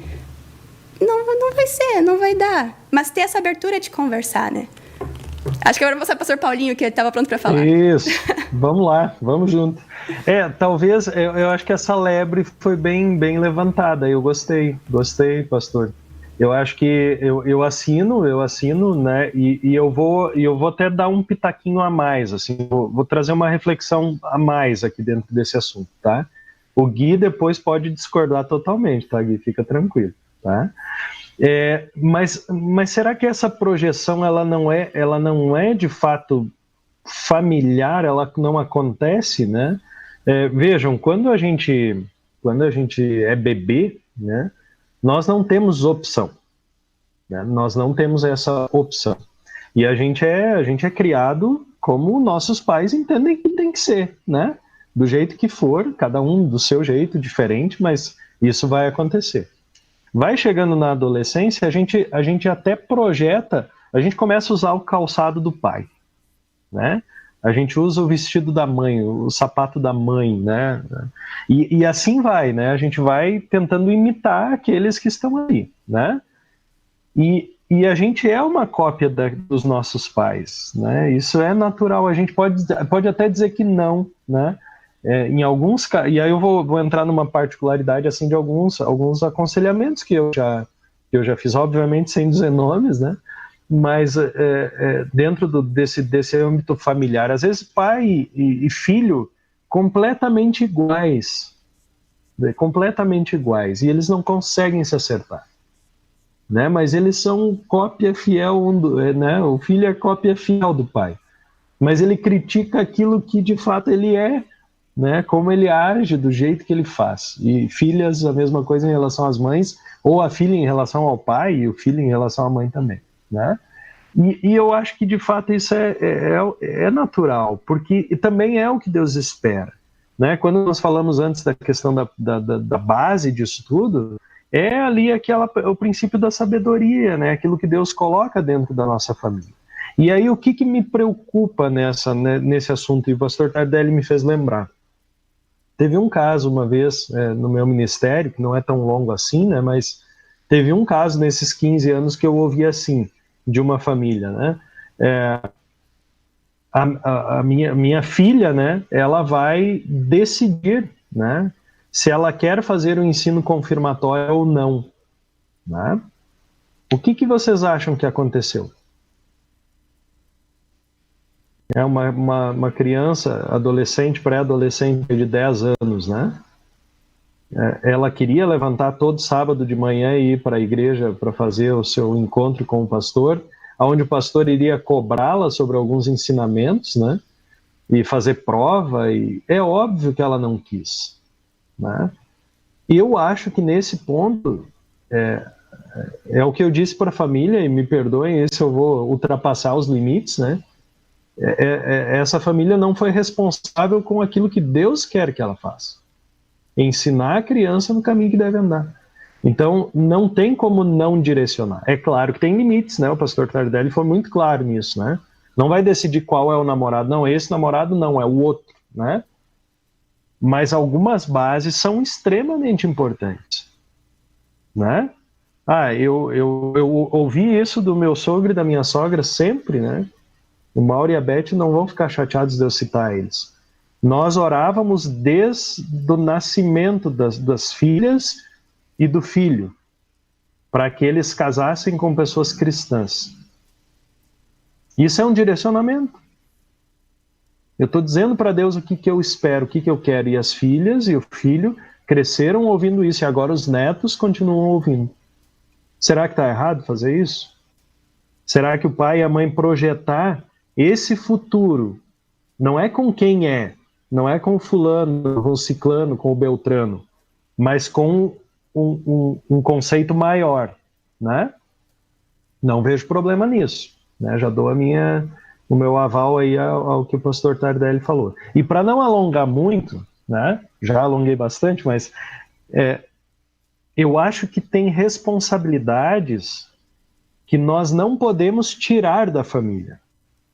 não vai ser, não vai dar. Mas ter essa abertura de conversar, né? Acho que agora eu vou mostrar para o pastor Paulinho, que ele estava pronto para falar. Isso, vamos lá, vamos junto. Talvez, eu acho que essa lebre foi bem levantada, eu gostei, pastor. Eu acho que eu assino, né, e eu vou até dar um pitaquinho a mais, assim, vou trazer uma reflexão a mais aqui dentro desse assunto, tá? O Gui depois pode discordar totalmente, tá, Gui? Fica tranquilo, tá? Mas será que essa projeção ela não é de fato familiar, ela não acontece, né? Vejam, quando a gente é bebê, né, nós não temos opção, né? Nós não temos essa opção. E a gente é criado como nossos pais entendem que tem que ser, né? Do jeito que for, cada um do seu jeito, diferente, mas isso vai acontecer. Vai chegando na adolescência, a gente até projeta, a gente começa a usar o calçado do pai, né? A gente usa o vestido da mãe, o sapato da mãe, né? E assim vai, né? A gente vai tentando imitar aqueles que estão ali, né? E a gente é uma cópia dos nossos pais, né? Isso é natural, a gente pode até dizer que não, né? Em alguns casos, e aí eu vou entrar numa particularidade assim de alguns aconselhamentos que eu já fiz, obviamente sem dizer nomes, né? Mas dentro desse âmbito familiar, às vezes pai e filho completamente iguais, e eles não conseguem se acertar, né? Mas eles são cópia fiel, né? O filho é cópia fiel do pai, mas ele critica aquilo que de fato ele é, né, como ele age, do jeito que ele faz. E filhas, a mesma coisa em relação às mães, ou a filha em relação ao pai e o filho em relação à mãe também, né? E eu acho que de fato isso é natural, porque também é o que Deus espera, né? Quando nós falamos antes da questão da base disso tudo, é ali o princípio da sabedoria, né? Aquilo que Deus coloca dentro da nossa família. E aí o que me preocupa nesse assunto, e o pastor Tardelli me fez lembrar. Teve um caso uma vez no meu ministério, que não é tão longo assim, né, mas teve um caso nesses 15 anos que eu ouvi assim, de uma família, né? A minha filha, né, ela vai decidir, né, se ela quer fazer o ensino confirmatório ou não, né? O que vocês acham que aconteceu? É uma criança, adolescente, pré-adolescente de 10 anos, né? Ela queria levantar todo sábado de manhã e ir para a igreja para fazer o seu encontro com o pastor, onde o pastor iria cobrá-la sobre alguns ensinamentos, né? E fazer prova, e é óbvio que ela não quis, né? E eu acho que nesse ponto, é o que eu disse para a família, e me perdoem se eu vou ultrapassar os limites, né? Essa família não foi responsável com aquilo que Deus quer que ela faça. Ensinar a criança no caminho que deve andar. Então, não tem como não direcionar. É claro que tem limites, né? O pastor Tardelli foi muito claro nisso, né? Não vai decidir qual é o namorado. Não, esse namorado não, é o outro, né? mas algumas bases são extremamente importantes, né? Eu ouvi isso do meu sogro e da minha sogra sempre, né? O Mauro e a Beth não vão ficar chateados de eu citar eles. Nós orávamos desde o nascimento das filhas e do filho, para que eles casassem com pessoas cristãs. Isso é um direcionamento. Eu estou dizendo para Deus o que eu espero, o que eu quero, e as filhas e o filho cresceram ouvindo isso, e agora os netos continuam ouvindo. Será que está errado fazer isso? Será que o pai e a mãe projetar esse futuro não é com quem é, não é com o fulano, com o ciclano, com o beltrano, mas com um conceito maior, né? Não vejo problema nisso, né? Já dou o meu aval aí ao que o pastor Tardelli falou. E para não alongar muito, né? Já alonguei bastante, mas eu acho que tem responsabilidades que nós não podemos tirar da família,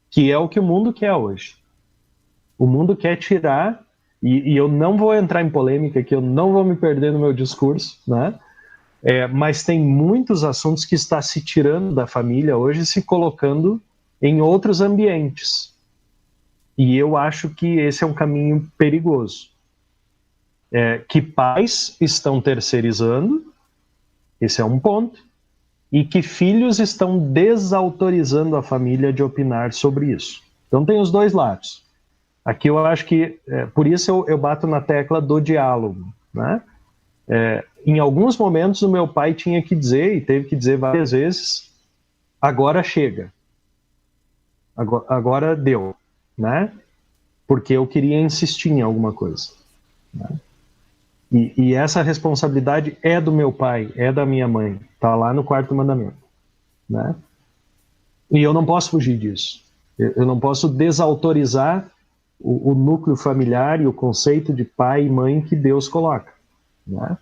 que é o que o mundo quer hoje. O mundo quer tirar, e eu não vou entrar em polêmica aqui, eu não vou me perder no meu discurso, né? Mas tem muitos assuntos que está se tirando da família hoje e se colocando em outros ambientes. E eu acho que esse é um caminho perigoso. Que pais estão terceirizando, esse é um ponto, e que filhos estão desautorizando a família de opinar sobre isso. Então tem os dois lados. Aqui eu acho que, por isso eu bato na tecla do diálogo, né? Em alguns momentos o meu pai tinha que dizer, e teve que dizer várias vezes, agora chega. Agora deu, né? Porque eu queria insistir em alguma coisa, né? E essa responsabilidade é do meu pai, é da minha mãe, está lá no 4º mandamento, né? E eu não posso fugir disso. Eu não posso desautorizar o núcleo familiar e o conceito de pai e mãe que Deus coloca, né?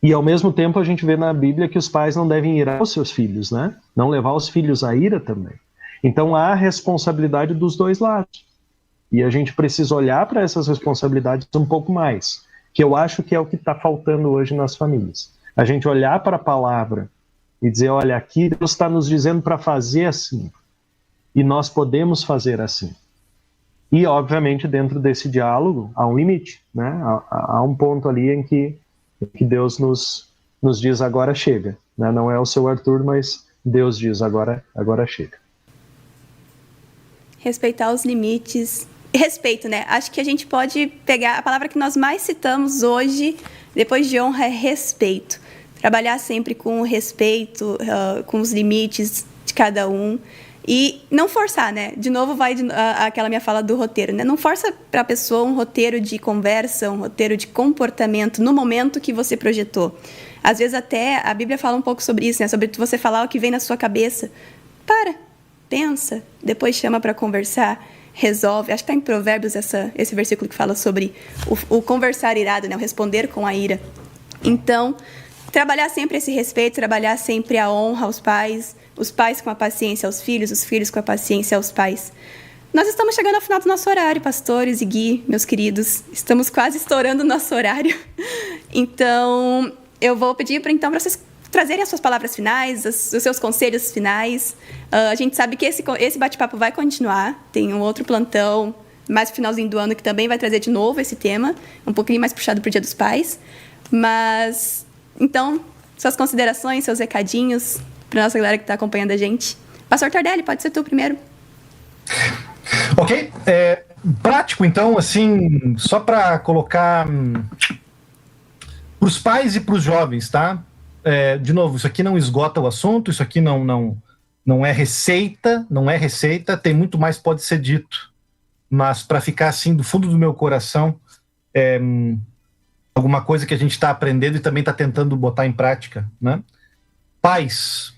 E ao mesmo tempo a gente vê na Bíblia que os pais não devem irar aos seus filhos, né? Não levar os filhos à ira também. Então há responsabilidade dos dois lados. E a gente precisa olhar para essas responsabilidades um pouco mais, que eu acho que é o que está faltando hoje nas famílias. A gente olhar para a palavra e dizer, olha, aqui Deus está nos dizendo para fazer assim, e nós podemos fazer assim. E, obviamente, dentro desse diálogo, há um limite, né? Há um ponto ali em que Deus nos diz, agora chega, né? Não é o seu Arthur, mas Deus diz, agora chega. Respeitar os limites. Respeito, né? Acho que a gente pode pegar a palavra que nós mais citamos hoje, depois de honra, é respeito. Trabalhar sempre com o respeito, com os limites de cada um. E não forçar, né? De novo vai aquela minha fala do roteiro, né? Não força para a pessoa um roteiro de conversa, um roteiro de comportamento no momento que você projetou. Às vezes até a Bíblia fala um pouco sobre isso, né? Sobre você falar o que vem na sua cabeça. Pensa, depois chama para conversar, resolve. Acho que está em Provérbios esse versículo que fala sobre o conversar irado, né? O responder com a ira. Então, trabalhar sempre esse respeito, trabalhar sempre a honra aos pais, os pais com a paciência aos filhos, os filhos com a paciência aos pais. Nós estamos chegando ao final do nosso horário, pastores e Gui, meus queridos. Estamos quase estourando o nosso horário. Então, eu vou pedir para vocês trazerem as suas palavras finais, os seus conselhos finais. A gente sabe que esse bate-papo vai continuar. Tem um outro plantão, mais no finalzinho do ano, que também vai trazer de novo esse tema, um pouquinho mais puxado para o Dia dos Pais. Mas, então, suas considerações, seus recadinhos para a nossa galera que está acompanhando a gente. Pastor Tardelli, pode ser tu primeiro. Ok. Prático, então, assim, só para colocar para os pais e para os jovens, tá? De novo, isso aqui não esgota o assunto, isso aqui não é receita, tem muito mais pode ser dito. Mas para ficar assim do fundo do meu coração, alguma coisa que a gente está aprendendo e também está tentando botar em prática, né? Pais,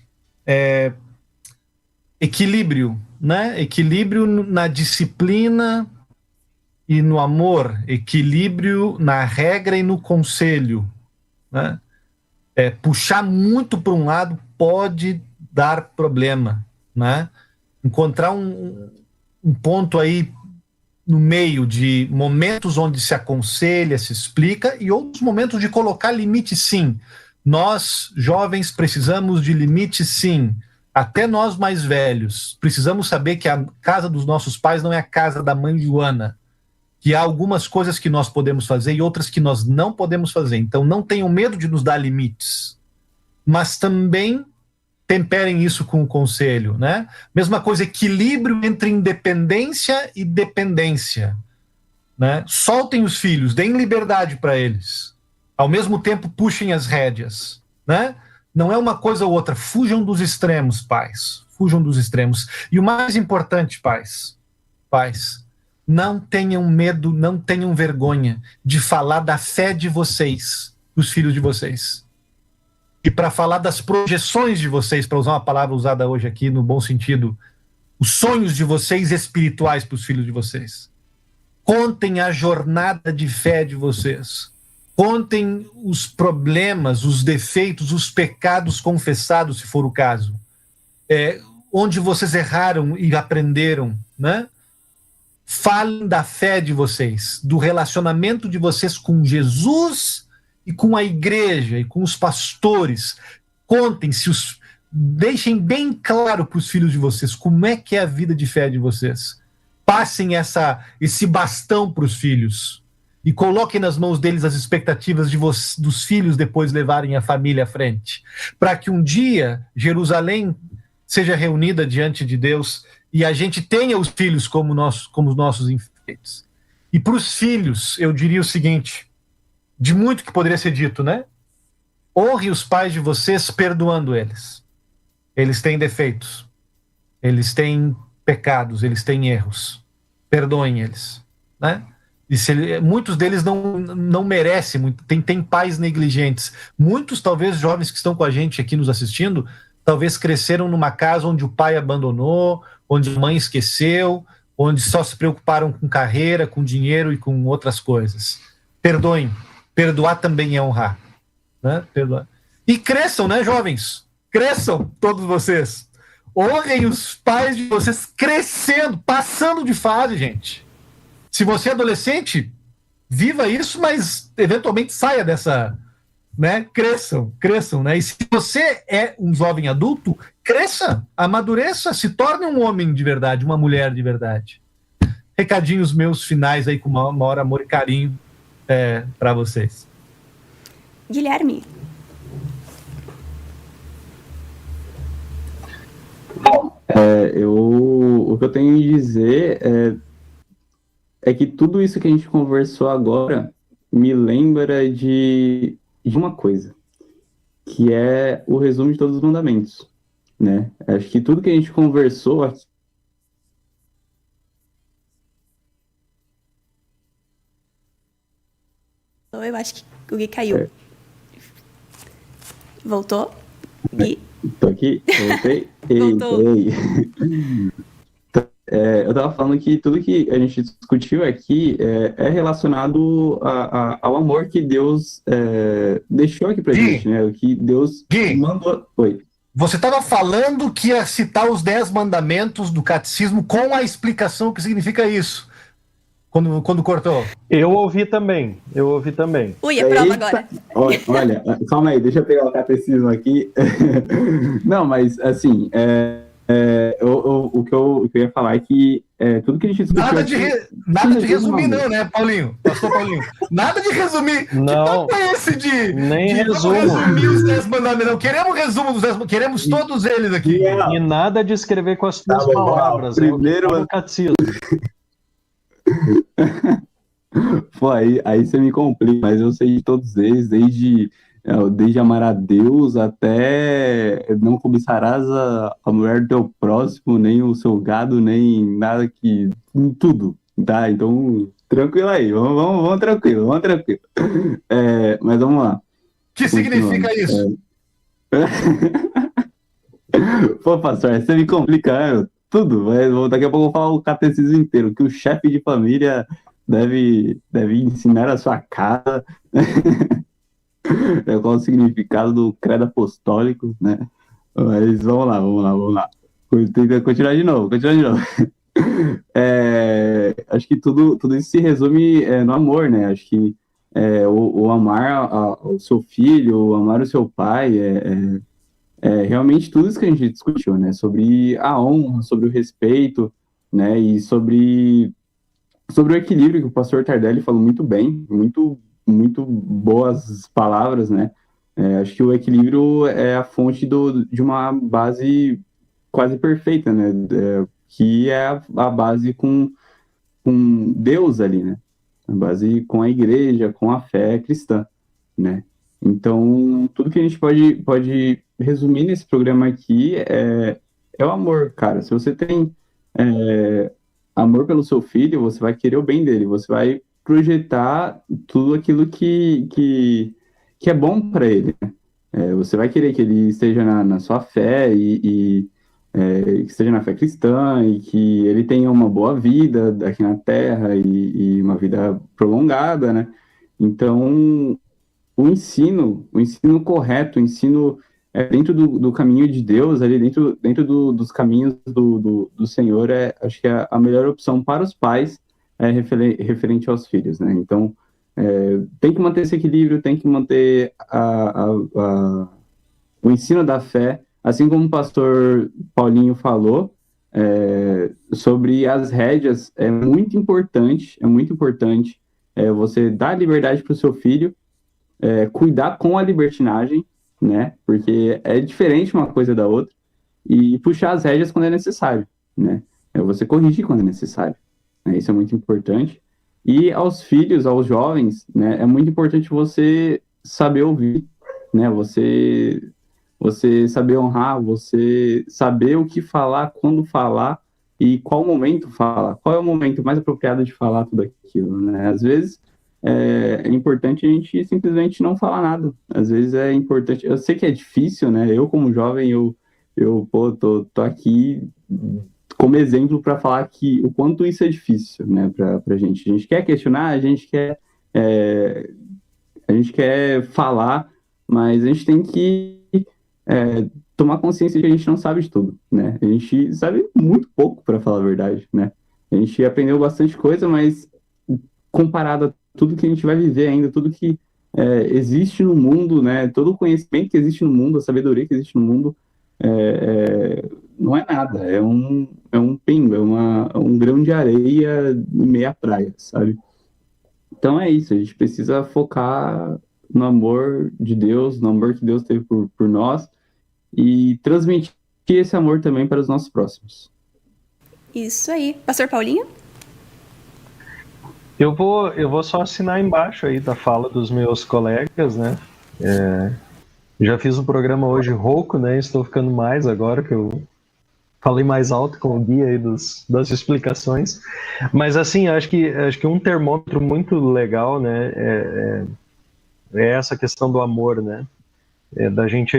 equilíbrio, né? Equilíbrio na disciplina e no amor, equilíbrio na regra e no conselho, né? Puxar muito para um lado pode dar problema, né? Encontrar um ponto aí no meio de momentos onde se aconselha, se explica, e outros momentos de colocar limite, sim. Nós, jovens, precisamos de limite, sim. Até nós mais velhos. Precisamos saber que a casa dos nossos pais não é a casa da mãe Joana. Que há algumas coisas que nós podemos fazer e outras que nós não podemos fazer. Então, não tenham medo de nos dar limites. Mas também temperem isso com o conselho, né? Mesma coisa, equilíbrio entre independência e dependência, né? Soltem os filhos, deem liberdade para eles. Ao mesmo tempo, puxem as rédeas, né? Não é uma coisa ou outra. Fujam dos extremos, pais. Fujam dos extremos. E o mais importante, pais, não tenham medo, não tenham vergonha de falar da fé de vocês, dos filhos de vocês. E para falar das projeções de vocês, para usar uma palavra usada hoje aqui no bom sentido, os sonhos de vocês espirituais para os filhos de vocês. Contem a jornada de fé de vocês. Contem os problemas, os defeitos, os pecados confessados, se for o caso. Onde vocês erraram e aprenderam, né? Falem da fé de vocês, do relacionamento de vocês com Jesus e com a igreja e com os pastores. Contem-se, deixem bem claro para os filhos de vocês como é que é a vida de fé de vocês. Passem esse bastão para os filhos e coloquem nas mãos deles as expectativas dos filhos depois levarem a família à frente, para que um dia Jerusalém seja reunida diante de Deus e a gente tenha os filhos como os nossos enfeites. E para os filhos, eu diria o seguinte, de muito que poderia ser dito, né? Honre os pais de vocês perdoando eles. Eles têm defeitos, eles têm pecados, eles têm erros. Perdoem eles, né? E muitos deles não merecem, tem pais negligentes. Muitos, talvez, jovens que estão com a gente aqui nos assistindo, talvez cresceram numa casa onde o pai abandonou, onde a mãe esqueceu, onde só se preocuparam com carreira, com dinheiro e com outras coisas. Perdoem. Perdoar também é honrar, né? Perdoar. E cresçam, né, jovens? Cresçam, todos vocês. Honrem os pais de vocês crescendo, passando de fase, gente. Se você é adolescente, viva isso, mas eventualmente saia dessa, né? Cresçam, né? E se você é um jovem adulto, cresça, amadureça, se torne um homem de verdade, uma mulher de verdade. Recadinhos meus finais aí com maior amor e carinho para vocês. Guilherme. O que eu tenho a dizer é que tudo isso que a gente conversou agora me lembra de uma coisa, que é o resumo de todos os mandamentos, né? Acho que tudo que a gente conversou aqui. Eu acho que o Gui caiu. Voltou? Gui? Tô aqui, voltei. Voltou. Eu tava falando que tudo que a gente discutiu aqui é relacionado ao amor que Deus deixou aqui pra gente, né? O que Deus mandou. Oi. Você estava falando que ia citar os 10 mandamentos do catecismo com a explicação que significa isso. Quando cortou. Eu ouvi também. Ui, é prova agora. Olha, calma aí, deixa eu pegar o catecismo aqui. Não, mas assim, o que eu ia falar é que tudo que a gente discutiu nada de resumir não, né, Paulinho? Pastor Paulinho. Nada de resumir. Não. Que papo é esse de resumo. Resumir os 10 mandamentos? Não queremos resumo dos 10, queremos todos eles aqui. E nada de escrever com as tuas palavras. Primeiro o catecismo. Pô, aí você me complica, mas eu sei de todos eles, desde amar a Deus até não cobiçarás a mulher do teu próximo, nem o seu gado, nem nada que... tudo, tá? Então, tranquilo aí, vamos tranquilo. Mas vamos lá. Que significa isso? Pô, pastor, você me complica, tudo, mas daqui a pouco eu vou falar o catecismo inteiro, que o chefe de família deve ensinar a sua casa, qual o significado do credo apostólico, né? Mas vamos lá. Continuar de novo. Acho que tudo isso se resume no amor, né? Acho que o amar o seu filho, o amar o seu pai, realmente tudo isso que a gente discutiu, né? Sobre a honra, sobre o respeito, né? E sobre o equilíbrio, que o pastor Tardelli falou muito bem, muito boas palavras, né? Acho que o equilíbrio é a fonte de uma base quase perfeita, né? Que é a base com Deus ali, né? A base com a igreja, com a fé cristã, né? Então, tudo que a gente pode resumir nesse programa aqui é o amor, cara. Se você tem amor pelo seu filho, você vai querer o bem dele, você vai projetar tudo aquilo que é bom para ele, né? Você vai querer que ele esteja na sua fé e que esteja na fé cristã e que ele tenha uma boa vida aqui na Terra e uma vida prolongada, né? Então, o ensino correto, o ensino dentro do caminho de Deus, ali dentro dos caminhos do Senhor, acho que é a melhor opção para os pais referente aos filhos, né? Então, tem que manter esse equilíbrio, tem que manter o ensino da fé, assim como o pastor Paulinho falou, sobre as rédeas, é muito importante você dar liberdade para o seu filho, cuidar com a libertinagem, né? Porque é diferente uma coisa da outra, e puxar as rédeas quando é necessário, né? Você corrigir quando é necessário, né? Isso é muito importante. E aos filhos, aos jovens, né? É muito importante você saber ouvir, né? Você saber honrar, você saber o que falar, quando falar e qual momento falar. Qual é o momento mais apropriado de falar tudo aquilo, né? Às vezes é importante a gente simplesmente não falar nada. Às vezes é importante... Eu sei que é difícil, né? Eu, como jovem, tô aqui como exemplo para falar que o quanto isso é difícil, né? Pra gente. A gente quer questionar, a gente quer falar, mas a gente tem que tomar consciência de que a gente não sabe de tudo, né? A gente sabe muito pouco, para falar a verdade, né? A gente aprendeu bastante coisa, mas comparado a tudo que a gente vai viver ainda, tudo que existe no mundo, né? Todo o conhecimento que existe no mundo, a sabedoria que existe no mundo, não é nada. É um pingo, é um grão de areia em meia praia, sabe? Então é isso, a gente precisa focar no amor de Deus, no amor que Deus teve por nós, e transmitir esse amor também para os nossos próximos. Isso aí. Pastor Paulinho? Eu vou só assinar embaixo aí da fala dos meus colegas, né? Já fiz um programa hoje rouco, né? Estou ficando mais agora, que eu falei mais alto com o guia aí das explicações. Mas assim, acho que um termômetro muito legal, né? É essa questão do amor, né? Da gente,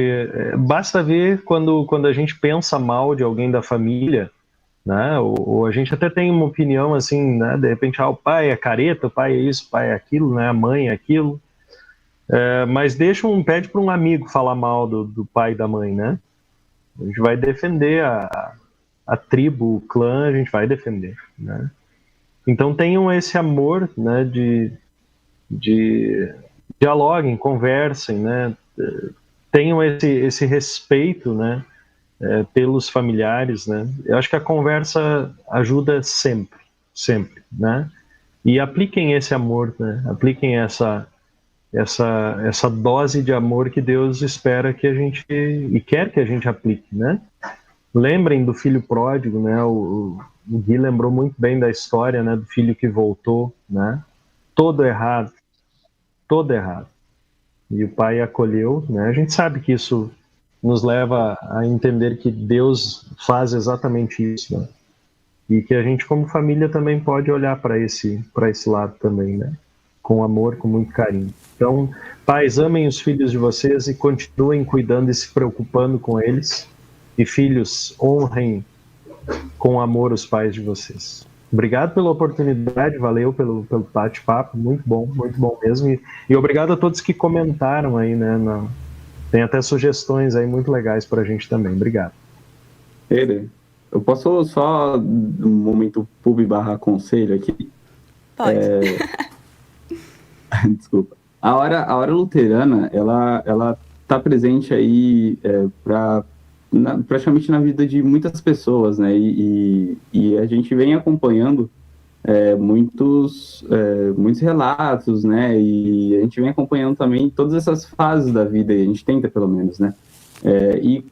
basta ver quando a gente pensa mal de alguém da família, né? Ou a gente até tem uma opinião assim, né? De repente, o pai é careta, o pai é isso, o pai é aquilo, né? A mãe é aquilo. Mas pede para um amigo falar mal do pai e da mãe, né? A gente vai defender a tribo, o clã, a gente vai defender, né? Então tenham esse amor, né? De dialoguem, conversem, né? Tenham esse respeito, né? Pelos familiares, né? Eu acho que a conversa ajuda sempre, né? E apliquem esse amor, né? Apliquem essa dose de amor que Deus espera que a gente e quer que a gente aplique, né? Lembrem do filho pródigo, né? O Gui lembrou muito bem da história, né? Do filho que voltou, né? Todo errado. E o pai acolheu, né? A gente sabe que isso nos leva a entender que Deus faz exatamente isso, né? E que a gente, como família, também pode olhar para esse lado também, né? Com amor, com muito carinho. Então, pais, amem os filhos de vocês e continuem cuidando e se preocupando com eles. E filhos, honrem com amor os pais de vocês. Obrigado pela oportunidade, valeu pelo bate-papo, muito bom mesmo. E obrigado a todos que comentaram aí, né? Tem até sugestões aí muito legais para a gente também. Obrigado. Eu posso só um momento pub/conselho aqui? Pode. Desculpa. A hora luterana, ela tá presente aí praticamente na vida de muitas pessoas, né? E a gente vem acompanhando muitos relatos, né? E a gente vem acompanhando também todas essas fases da vida, e a gente tenta, pelo menos, né? E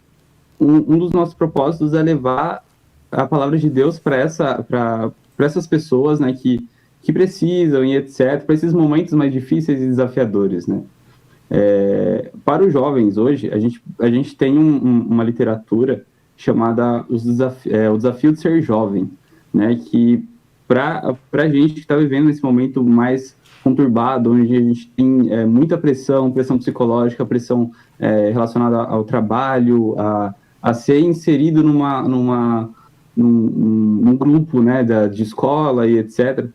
um dos nossos propósitos é levar a palavra de Deus para essas pessoas, né? Que precisam e etc., para esses momentos mais difíceis e desafiadores, né? Para os jovens, hoje, a gente tem uma literatura chamada O Desafio de Ser Jovem, né? Que, para a gente que está vivendo nesse momento mais conturbado, onde a gente tem muita pressão psicológica, pressão relacionada ao trabalho, a ser inserido num grupo, né, de escola e etc.,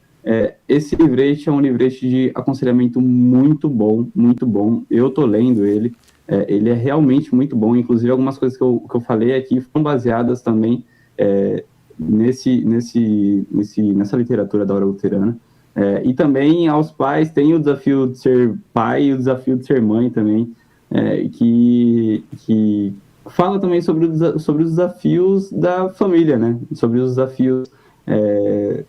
esse livrete é um livrete de aconselhamento muito bom, muito bom. Eu tô lendo ele, ele é realmente muito bom. Inclusive, algumas coisas que eu falei aqui foram baseadas também nessa literatura da hora luterana. E também aos pais tem o desafio de ser pai e o desafio de ser mãe também, que fala também sobre os desafios da família, né? Sobre os desafios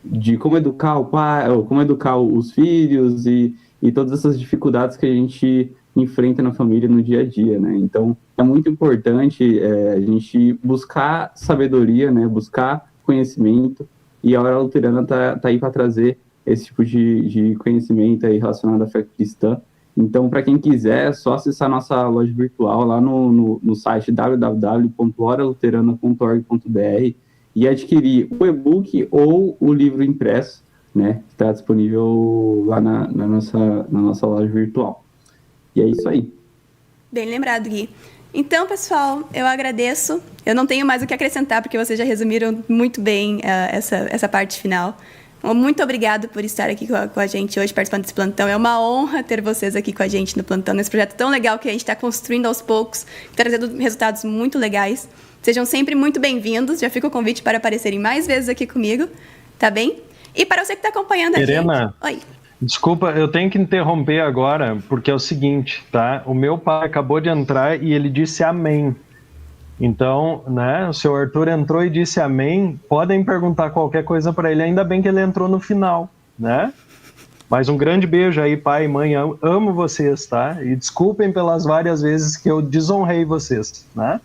de como educar o pai, como educar os filhos e todas essas dificuldades que a gente enfrenta na família no dia a dia, né? Então, é muito importante a gente buscar sabedoria, né? Buscar conhecimento, e a hora luterana tá aí para trazer esse tipo de conhecimento aí relacionado à fé cristã. Então, para quem quiser, é só acessar nossa loja virtual lá no site www.horaluterana.org.br e adquirir o e-book ou o livro impresso, né, que está disponível lá na nossa loja virtual. E é isso aí. Bem lembrado, Gui. Então, pessoal, eu agradeço. Eu não tenho mais o que acrescentar, porque vocês já resumiram muito bem essa parte final. Muito obrigado por estar aqui com a gente hoje, participando desse plantão. É uma honra ter vocês aqui com a gente no plantão, nesse projeto tão legal que a gente está construindo aos poucos, trazendo resultados muito legais. Sejam sempre muito bem-vindos. Já fica o convite para aparecerem mais vezes aqui comigo, tá bem? E para você que está acompanhando a Irena, gente... Oi. Desculpa, eu tenho que interromper agora, porque é o seguinte, tá? O meu pai acabou de entrar e ele disse amém. Então, né, o seu Arthur entrou e disse amém. Podem perguntar qualquer coisa para ele, ainda bem que ele entrou no final, né? Mas um grande beijo aí, pai e mãe, amo vocês, tá? E desculpem pelas várias vezes que eu desonrei vocês, né?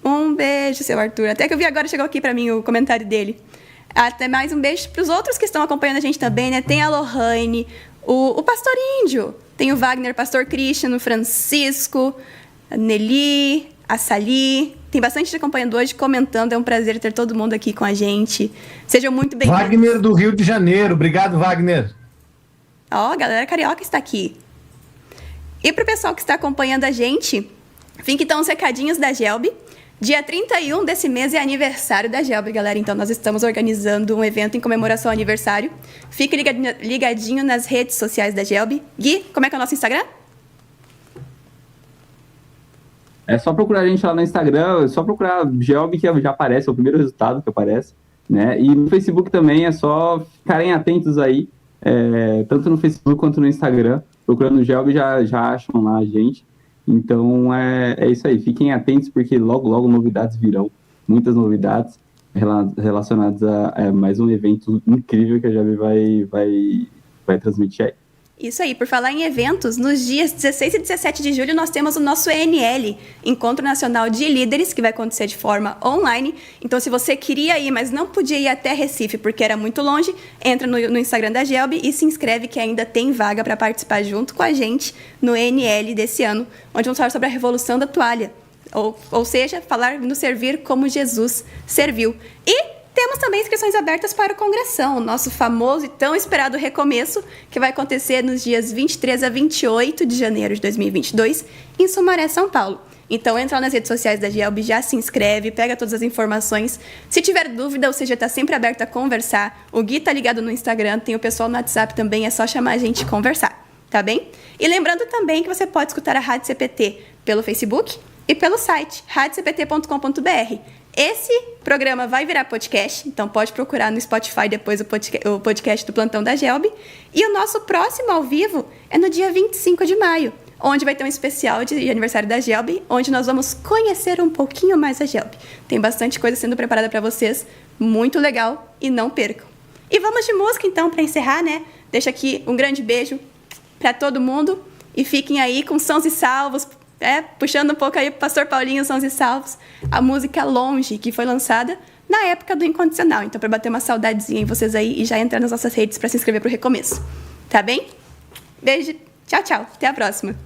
Um beijo, seu Arthur. Até que eu vi agora, chegou aqui para mim o comentário dele. Até mais um beijo para os outros que estão acompanhando a gente também, né? Tem a Lohane, o Pastor Índio, tem o Wagner, Pastor Christian, o Francisco, a Nelly, a Sali. Tem bastante gente acompanhando hoje, comentando. É um prazer ter todo mundo aqui com a gente. Sejam muito bem-vindos. Wagner do Rio de Janeiro. Obrigado, Wagner. Ó, a galera carioca está aqui. E para o pessoal que está acompanhando a gente, fiquem então os recadinhos da Gelbi. Dia 31 desse mês é aniversário da Gelbi, galera. Então, nós estamos organizando um evento em comemoração ao aniversário. Fique ligadinho nas redes sociais da Gelbi. Gui, como é que é o nosso Instagram? É só procurar a gente lá no Instagram, é só procurar Gelbi, que já aparece, é o primeiro resultado que aparece, né? E no Facebook também é só ficarem atentos aí, tanto no Facebook quanto no Instagram. Procurando Gelbi já acham lá a gente. Então, é isso aí. Fiquem atentos, porque logo, logo novidades virão. Muitas novidades relacionadas a mais um evento incrível que a Gelbi vai transmitir aí. Isso aí. Por falar em eventos, nos dias 16 e 17 de julho nós temos o nosso ENL, Encontro Nacional de Líderes, que vai acontecer de forma online. Então, se você queria ir, mas não podia ir até Recife porque era muito longe, entra no Instagram da Gelbi e se inscreve, que ainda tem vaga para participar junto com a gente no ENL desse ano, onde vamos falar sobre a Revolução da Toalha. Ou seja, falar no servir como Jesus serviu. E temos também inscrições abertas para o Congressão, o nosso famoso e tão esperado recomeço, que vai acontecer nos dias 23 a 28 de janeiro de 2022, em Sumaré, São Paulo. Então, entra lá nas redes sociais da Gelbi, já se inscreve, pega todas as informações. Se tiver dúvida, ou seja, está sempre aberto a conversar. O Gui tá ligado no Instagram, tem o pessoal no WhatsApp também, é só chamar a gente e conversar, tá bem? E lembrando também que você pode escutar a Rádio CPT pelo Facebook e pelo site radiocpt.com.br. Esse programa vai virar podcast, então pode procurar no Spotify depois o podcast do Plantão da Gelb. E o nosso próximo ao vivo é no dia 25 de maio, onde vai ter um especial de aniversário da Gelb, onde nós vamos conhecer um pouquinho mais a Gelb. Tem bastante coisa sendo preparada para vocês, muito legal, e não percam. E vamos de música então para encerrar, né? Deixo aqui um grande beijo para todo mundo e fiquem aí com Sons e Salvos, puxando um pouco aí pro Pastor Paulinho, Sons e Salvos, a música Longe, que foi lançada na época do Incondicional. Então, para bater uma saudadezinha em vocês aí e já entrar nas nossas redes para se inscrever pro Recomeço. Tá bem? Beijo, tchau, tchau. Até a próxima.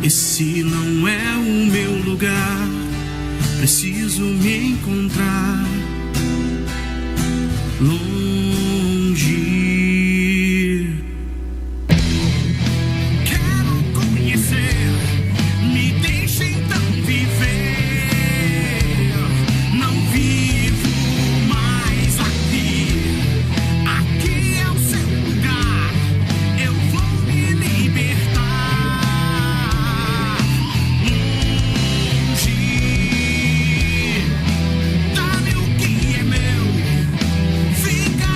Esse não é o meu lugar, preciso me encontrar longe. Quero conhecer, me deixa então viver. Não vivo mais aqui, aqui é o seu lugar, eu vou me libertar. Dá-me o que é meu, fica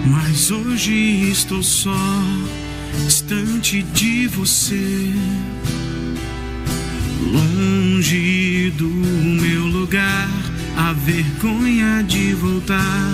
mas hoje estou só, distante de você, longe do meu lugar, a vergonha de voltar